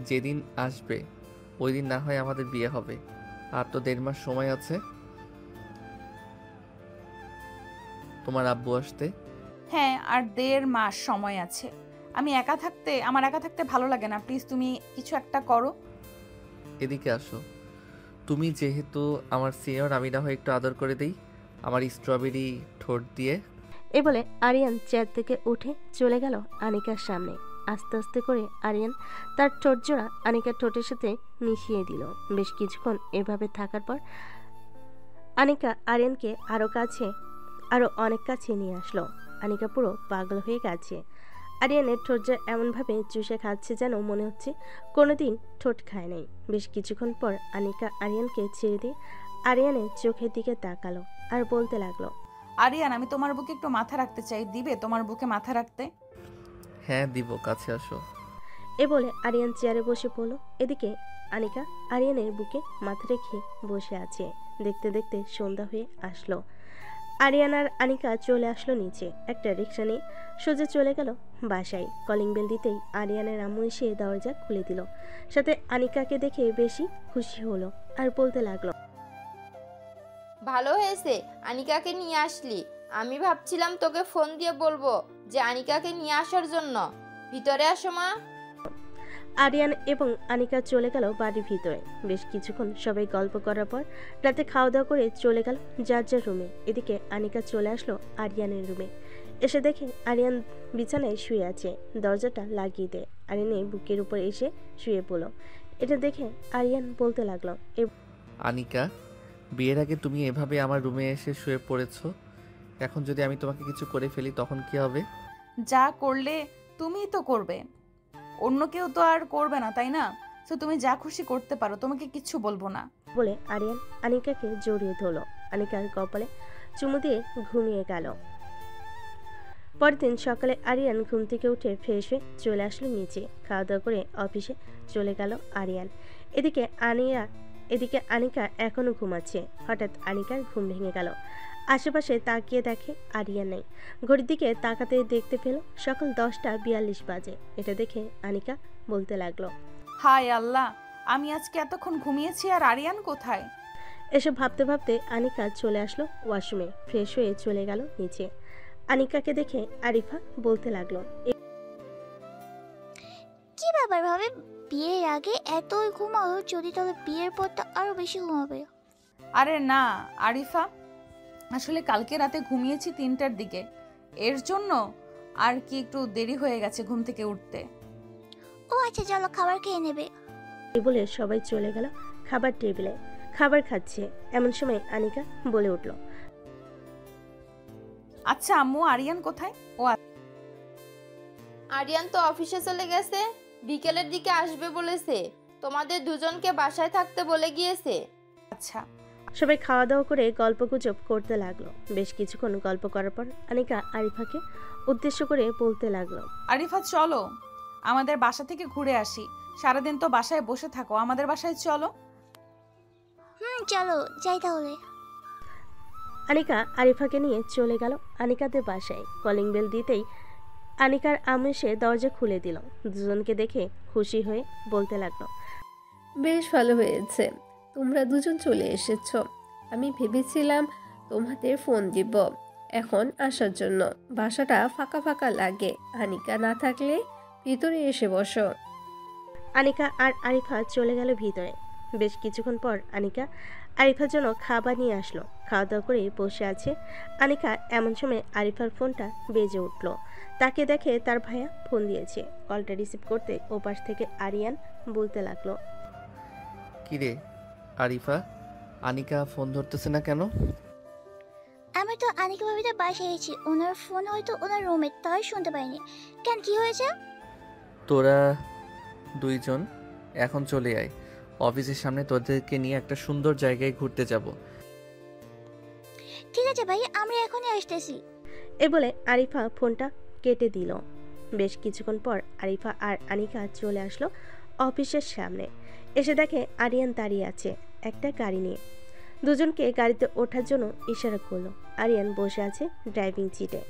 [SPEAKER 3] যেদিন আসবে ওই দিন না হয় আমাদের বিয়ে হবে। আর তো 1.5 মাস সময় আছে তোমার আব্বু আসতে।
[SPEAKER 5] হ্যাঁ, আর 1.5 মাস সময় আছে। আমার একা থাকতে ভালো লাগে না। প্লিজ তুমি কিছু একটা করো।
[SPEAKER 3] এদিকে আসো, তুমি যেহেতু আমার সিনিয়র, আমি না হয় একটু আদর করে দেই আমার স্ট্রবেরি ঠোঁট দিয়ে।
[SPEAKER 1] এ বলে আরিয়ান চেয়ার থেকে উঠে চলে গেল আনিকার সামনে। আস্তে আস্তে করে আরিয়ান তার ঠোঁট জোড়া আনিকার ঠোঁটের সাথে মিশিয়ে দিল। বেশ কিছুক্ষণ এভাবে থাকার পর আনিকা আরিয়ানকে আরো অনেক কাছে নিয়ে আসলো। আনিকা পুরো পাগল হয়ে গেছে। আরিয়ানের ঠোঁট যা এমনভাবে চুষে খাচ্ছে যেন মনে হচ্ছে কোনোদিন ঠোঁট খায় নাই। বেশ কিছুক্ষণ পর আনিকা আরিয়ানকে ছেড়ে দিয়ে আরিয়ানের চোখের দিকে তাকালো আর বলতে লাগলো,
[SPEAKER 5] আরিয়ান, আমি তোমার বুকে একটু মাথা রাখতে চাই। দিবে তোমার বুকে মাথা রাখতে?
[SPEAKER 3] হ্যাঁ দিব, কাছে আসো।
[SPEAKER 1] এ বলে আরিয়ান চেয়ারে বসে পড়ল। এদিকে আনিকা আরিয়ানের বুকে মাথা রেখে বসে আছে। দেখতে দেখতে সন্ধ্যা হয়ে আসলো। আরিয়ান আর আনিকা চলে আসলো নিচে। একটা রিক্সা নিয়ে সোজা চলে গেল বাসায়। কলিং বেল দিতেই আরিয়ানের আম্মু এসে দরজা খুলে দিল। সাথে আনিকাকে দেখে বেশি খুশি হলো আর বলতে লাগলো,
[SPEAKER 2] ভালো হয়েছে আনিকাকে নিয়ে আসলি। আমি ভাবছিলাম তোকে ফোন দিয়ে বলবো যে আনিকাকে নিয়ে আসার জন্য। ভিতরে আসো মা।
[SPEAKER 1] আরিয়ান এবং আনিকা চলে গেল বাড়ির ভিতরে। বেশ কিছুক্ষণ সবাই গল্প করার পর রাতে খাওয়া দাওয়া করে চলে গেল যার যার রুমে। এদিকে আনিকা চলে আসলো আরিয়ানের রুমে। এসে দেখে আরিয়ান বিছানায় শুয়ে আছে। দরজাটা লাগিয়ে দেয়। আরিয়ানের বুকের উপর এসে শুয়ে পড়ল। এটা দেখে আরিয়ান বলতে লাগলো,
[SPEAKER 3] আনিকা, বিয়ের আগে তুমি এভাবে আমার রুমে এসে শুয়ে পড়েছো, এখন যদি আমি তোমাকে কিছু করে ফেলি তখন কি হবে?
[SPEAKER 5] যা করলে তুমিই তো করবে, অন্য কেউ তো আর করবে না, তাই না? তো তুমি যা খুশি করতে পারো, তোমাকে কিচ্ছু বলবো না
[SPEAKER 1] বলে আরিয়ান আনিকাকে জড়িয়ে ধরল। আনিকার কপালে চুমু দিয়ে ঘুমিয়ে গেল। পরের দিন সকালে আরিয়ান ঘুম থেকে উঠে ফ্রেশ হয়ে চলে আসলো নিচে। খাওয়া দাওয়া করে অফিসে চলে গেল আরিয়ান। এদিকে আনিকা এখনো ঘুমাচ্ছে। হঠাৎ আনিকার ঘুম ভেঙে গেল। আশেপাশে তাকিয়ে দেখে আরিয়ান নেই। ঘড়ির দিকে তাকাতে দেখতে পেল সকাল 10:42 বাজে। এটা দেখে আনিকা বলতে লাগলো,
[SPEAKER 5] হায় আল্লাহ, আমি আজকে এতক্ষণ ঘুমিয়েছি আর আরিয়ান কোথায়?
[SPEAKER 1] এসব ভাবতে ভাবতে আনিকা চলে আসলো ওয়াশরুমে। ফ্রেশ হয়ে চলে গেল নিচে। আনিকাকে দেখে আরিফা বলতে লাগলো,
[SPEAKER 6] কি ব্যাপার ভাবে, বিয়ের আগে এতই ঘুমাও, যদি তবে বিয়ের পর তো আরো বেশি ঘুমাবে।
[SPEAKER 5] আরে না আরিফা, আসলে কালকে রাতে ঘুমিয়েছি 3টার দিকে, এর জন্য আর কি একটু দেরি হয়ে গেছে ঘুম থেকে উঠতে।
[SPEAKER 6] ও আচ্ছা, চলো খাবার খেয়ে নেবে।
[SPEAKER 1] এই বলে সবাই চলে গেল খাবার টেবিলে। খাবার খাচ্ছে এমন সময় আনিকা বলে উঠল,
[SPEAKER 5] আচ্ছা আম্মু, আরিয়ান কোথায়? ও
[SPEAKER 2] আরিয়ান তো অফিসে চলে গেছে, বিকেলের দিকে আসবে বলেছে। তোমাদের দুজনকে বাসায় থাকতে বলে গিয়েছে।
[SPEAKER 5] আচ্ছা।
[SPEAKER 1] সবাই খাওয়া দাওয়া করে গল্পগুজব করতে লাগলো। বেশ কিছুক্ষণ গল্প করার পর আনিকা আরিফাকে উদ্দেশ্য করে বলতে লাগলো,
[SPEAKER 5] আরিফা চলো আমাদের বাসা থেকে ঘুরে আসি, সারাদিন তো বাসায় বসে থাকো, আমাদের বাসায় চলো।
[SPEAKER 6] চলো যাই তাহলে।
[SPEAKER 1] আনিকা আরিফাকে নিয়ে চলে গেল আনিকাদের বাসায়। কলিং বেল দিতেই আনিকার আম্মু এসে দরজা খুলে দিল। দুজনকে দেখে খুশি হয়ে বলতে লাগলো,
[SPEAKER 4] বেশ ভালো হয়েছে তোমরা দুজন চলে এসেছ। আমি ভেবেছিলাম তোমাদের ফোন দিব এখন আসার জন্য। বাসাটা ফাঁকা ফাঁকা লাগে, আনিকা না থাকলে ভিতরে এসে বসো।
[SPEAKER 1] আনিকা আর আরিফা চলে গেল ভিতরে। বেশ কিছুক্ষণ পর আনিকা আরিফার জন্য খাবার নিয়ে আসলো। খাওয়া দাওয়া করে বসে আছে আনিকা। এমন সময় আরিফার ফোনটা বেজে উঠলো। তাকে দেখে তার ভাইয়া ফোন দিয়েছে। কলটা রিসিভ করতে ওপাশ থেকে আরিয়ান বলতে লাগলো,
[SPEAKER 3] কিরে আরিফা, আনিকা ফোন ধরতেছে না কেন?
[SPEAKER 6] আমি তো আনিকা ভাবিতে বাসায় এসেছি, ওনার ফোন হয়তো ওনার রুমে, তাই শুনতে পাইনি। কেন, কি হয়েছে?
[SPEAKER 3] তোরা দুইজন এখন চলে আয়, অফিসের সামনে তোদেরকে নিয়ে একটা সুন্দর জায়গায় ঘুরতে যাব।
[SPEAKER 6] ঠিক আছে ভাই, আমরা এখনই আসতেছি।
[SPEAKER 1] এ বলে আরিফা ফোনটা কেটে দিল। বেশ কিছুক্ষণ পর আরিফা আর আনিকা চলে আসলো অফিসের সামনে। এসে দেখে আরিয়ান দাঁড়িয়ে আছে একটা গাড়ি নিয়ে। দুজনকে গাড়িতে ওঠার জন্য ইশারা করলো। আরিয়ান বসে আছে ড্রাইভিং সিটে।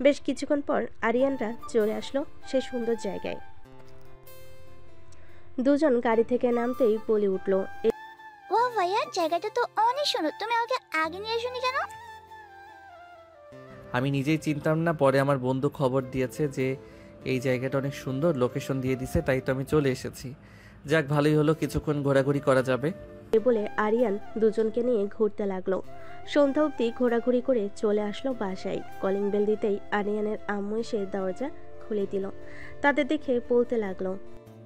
[SPEAKER 1] বেশ কিছুক্ষণ পর আরিয়ানরা চলে আসলো সে সুন্দর জায়গায়। দুজন গাড়ি থেকে নামতেই বলে উঠলো,
[SPEAKER 6] ও ভাইয়া, জায়গাটা তো অনেক সুন্দর, তুমি আমাকে আগে নিয়ে আসোনি কেন?
[SPEAKER 3] আমি নিজেই চিনতাম না, পরে আমার বন্ধু খবর দিয়েছে যে এই জায়গাটা অনেক সুন্দর, লোকেশন দিয়ে দিছে, তাই তো আমি চলে এসেছি। যাক, ভালোই হলো, কিছুক্ষণ ঘোরাঘুরি করা যাবে।
[SPEAKER 1] এ বলে আরিয়ান দুজনকে নিয়ে ঘুরতে লাগলো। সন্ধ্যা অবধি ঘোরাঘুরি করে চলে আসলো বাসায়। কলিং বেল দিতেই আরিয়ানের আম্মু এসে দরজা খুলে দিল। তাদের দেখে বলতে লাগলো,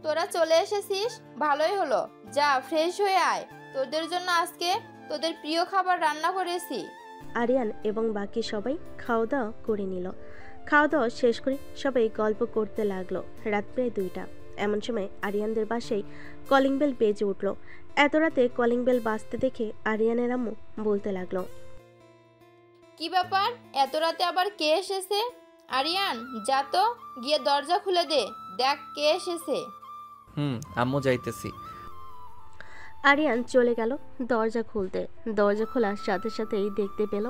[SPEAKER 2] তোরা চলে এসেছিস, ভালোই হলো। যা ফ্রেশ হয়ে আয়, তোদের জন্য আজকে তোদের প্রিয় খাবার রান্না করেছি।
[SPEAKER 1] আরিয়ান এবং বাকি সবাই খাওয়া দাওয়া করে নিল। খাওয়া দাওয়া শেষ করে সবাই গল্প করতে লাগলো। রাত প্রায় 2টা। এমন সময় আরিয়ানদের বাসায় কলিং বেল বেজে উঠলো। এত রাতে কলিং বেল বাজতে দেখে আরিয়ানের আম্মু বলতে লাগলো,
[SPEAKER 2] কি ব্যাপার, এত রাতে আবার কে এসেছে? আরিয়ান, যা তো গিয়ে দরজা খুলে দে, দেখ কে এসেছে।
[SPEAKER 3] আম্মু যাইতেছি।
[SPEAKER 1] আরিয়ান চলে গেল দরজা খুলতে। দরজা খোলার সাথে সাথেই দেখতে পেল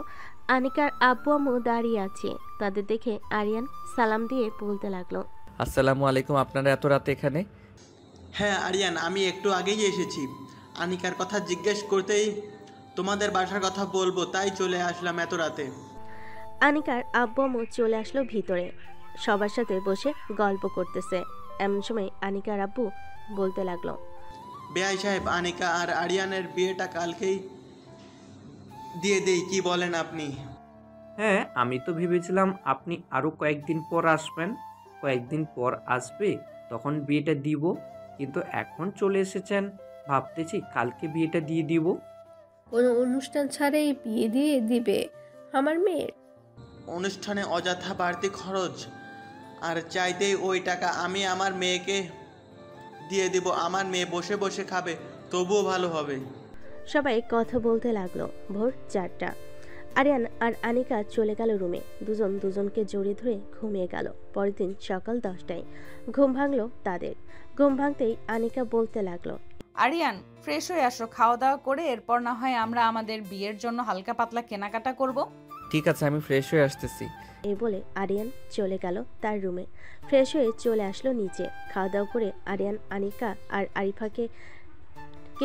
[SPEAKER 1] আনিকার আব্বু আম্মু দাঁড়িয়ে আছে। তাদের দেখে আরিয়ান সালাম দিয়ে বলতে লাগলো,
[SPEAKER 3] আসসালামু আলাইকুম, আপনারা এত রাতে এখানে?
[SPEAKER 16] হ্যাঁ আরিয়ান, আমি একটু আগেই এসেছি। আনিকার কথা জিজ্ঞেস করতেই তোমাদের বাসার কথা বলবো, তাই চলে আসলাম এত রাতে।
[SPEAKER 1] আনিকার আব্বু আম্মু চলে আসলো ভিতরে। সবার সাথে বসে গল্প করতেছে। এমন সময় আনিকার আব্বু বলতে লাগলো,
[SPEAKER 16] বেআই সাহেব, আনিকা আর আরিয়ানের বিয়েটা কালকেই দিয়ে দেই, কি বলেন আপনি?
[SPEAKER 12] হ্যাঁ, আমি তো ভেবেছিলাম আপনি আরও কয়েকদিন পর আসবেন। কয়েকদিন পর আসবে, তখন বিয়েটা দিব, কিন্তু এখন চলে এসেছেন, ভাবতেছি কালকে বিয়েটা দিয়ে দিব।
[SPEAKER 4] কোনো অনুষ্ঠান ছাড়াই বিয়ে দিয়ে দিবে আমার মেয়ের?
[SPEAKER 16] অনুষ্ঠানে অযথা বাড়তি খরচ, আর চাইতেই ওই টাকা আমি আমার মেয়েকে দিয়ে দিব। আমার মেয়ে বসে বসে খাবে, তবুও ভালো হবে।
[SPEAKER 1] সবাই কথা বলতে লাগলো। ভোর 4টা। আরিয়ান আর আনিকা চলে গেল রুমে। দুজন দুজনকে জড়িয়ে ধরে ঘুমিয়ে গেল। পরের দিন সকাল 10টায় ঘুম ভাঙলো তাদের। ঘুম ভাঙতেই আনিকা বলতে লাগলো,
[SPEAKER 5] আরিয়ান ফ্রেশ হয়ে আসো, খাওয়া দাওয়া করে এরপর না হয় আমরা আমাদের বিয়ের জন্য হালকা পাতলা কেনাকাটা করব।
[SPEAKER 3] ঠিক আছে, আমি ফ্রেশ হয়ে আসতেছি।
[SPEAKER 1] এই বলে আরিয়ান চলে গেল তার রুমে। ফ্রেশ হয়ে চলে আসলো নিচে। খাওয়া দাওয়া করে আরিয়ান আনিকা আর আরিফাকে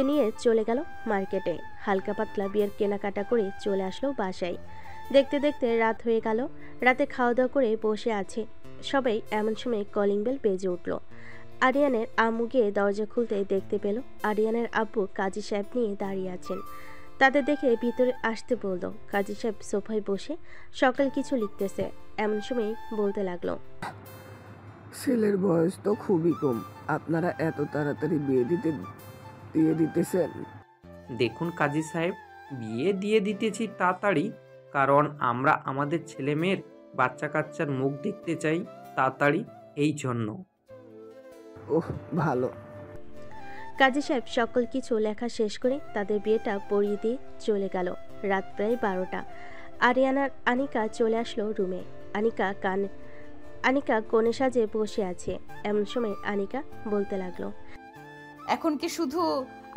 [SPEAKER 1] নিয়ে চলে গেল মার্কেটে। হালকা পাতলা বিয়ের কেনাকাটা করে চলে আসলো বাসায়। দেখতে দেখতে রাত হয়ে গেল। রাতে খাওয়া দাওয়া করে বসে আছে সবাই। এমন সময় কলিং বেল বেজে উঠল। আরিয়ানের আম্মু গিয়ে দরজা খুলতে দেখতে পেল আরিয়ানের আব্বু কাজী সাহেব নিয়ে দাঁড়িয়ে আছেন। তাদের দেখে ভিতরে আসতে বলল। কাজী সাহেব সোফায় বসে সকাল কিছু লিখতেছে। এমন সময় বলতে লাগলো,
[SPEAKER 17] ছেলের বয়স তো খুবই কম, আপনারা এত তাড়াতাড়ি বিয়ে দিতেছেন?
[SPEAKER 12] দেখুন কাজী সাহেব, বিয়ে দিয়ে দিতেছি তাড়াতাড়ি কারণ আমরা আমাদের ছেলে মেয়ের বাচ্চা কাচ্চার মুখ দেখতে চাই তাড়াতাড়ি, এই জন্য।
[SPEAKER 17] ওহ ভালো।
[SPEAKER 1] কাজী সাহেব সকল কিছু লেখা শেষ করে তাদের বিয়েটা পড়িয়ে দিয়ে চলে গেল। রাত প্রায় 12টা। আরিয়ানার আনিকা চলে আসলো রুমে। আনিকা কোণে সাজে বসে আছে। এমন সময় আনিকা বলতে লাগলো,
[SPEAKER 5] এখন কি শুধু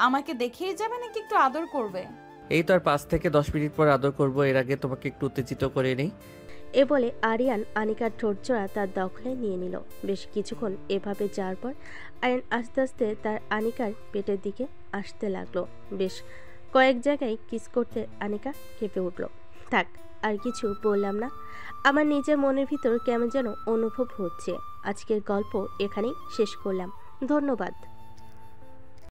[SPEAKER 5] আমাকে দেখেই যাবে নাকি একটু আদর করবে?
[SPEAKER 3] এই তো আর 5 থেকে 10 মিনিট পর আদর করব। এর আগে তোমাকে একটু উত্তেজিত করে নেই।
[SPEAKER 1] এ বলে আরিয়ান আনিকার ঠোঁটজোড়া তার দখলে নিয়ে নিল। বেশ কিছুক্ষণ এভাবে যাওয়ার পর আরিয়ান আস্তে আস্তে তার আনিকার পেটের দিকে আসতে লাগলো। বেশ কয়েক জায়গায় কিস করতে আনিকা কেঁপে উঠল। থাক, আর কিছু বললাম না। আমার নিজের মনের ভিতর কেমন যেন অনুভব হচ্ছে। আজকের গল্প এখানেই শেষ করলাম। ধন্যবাদ।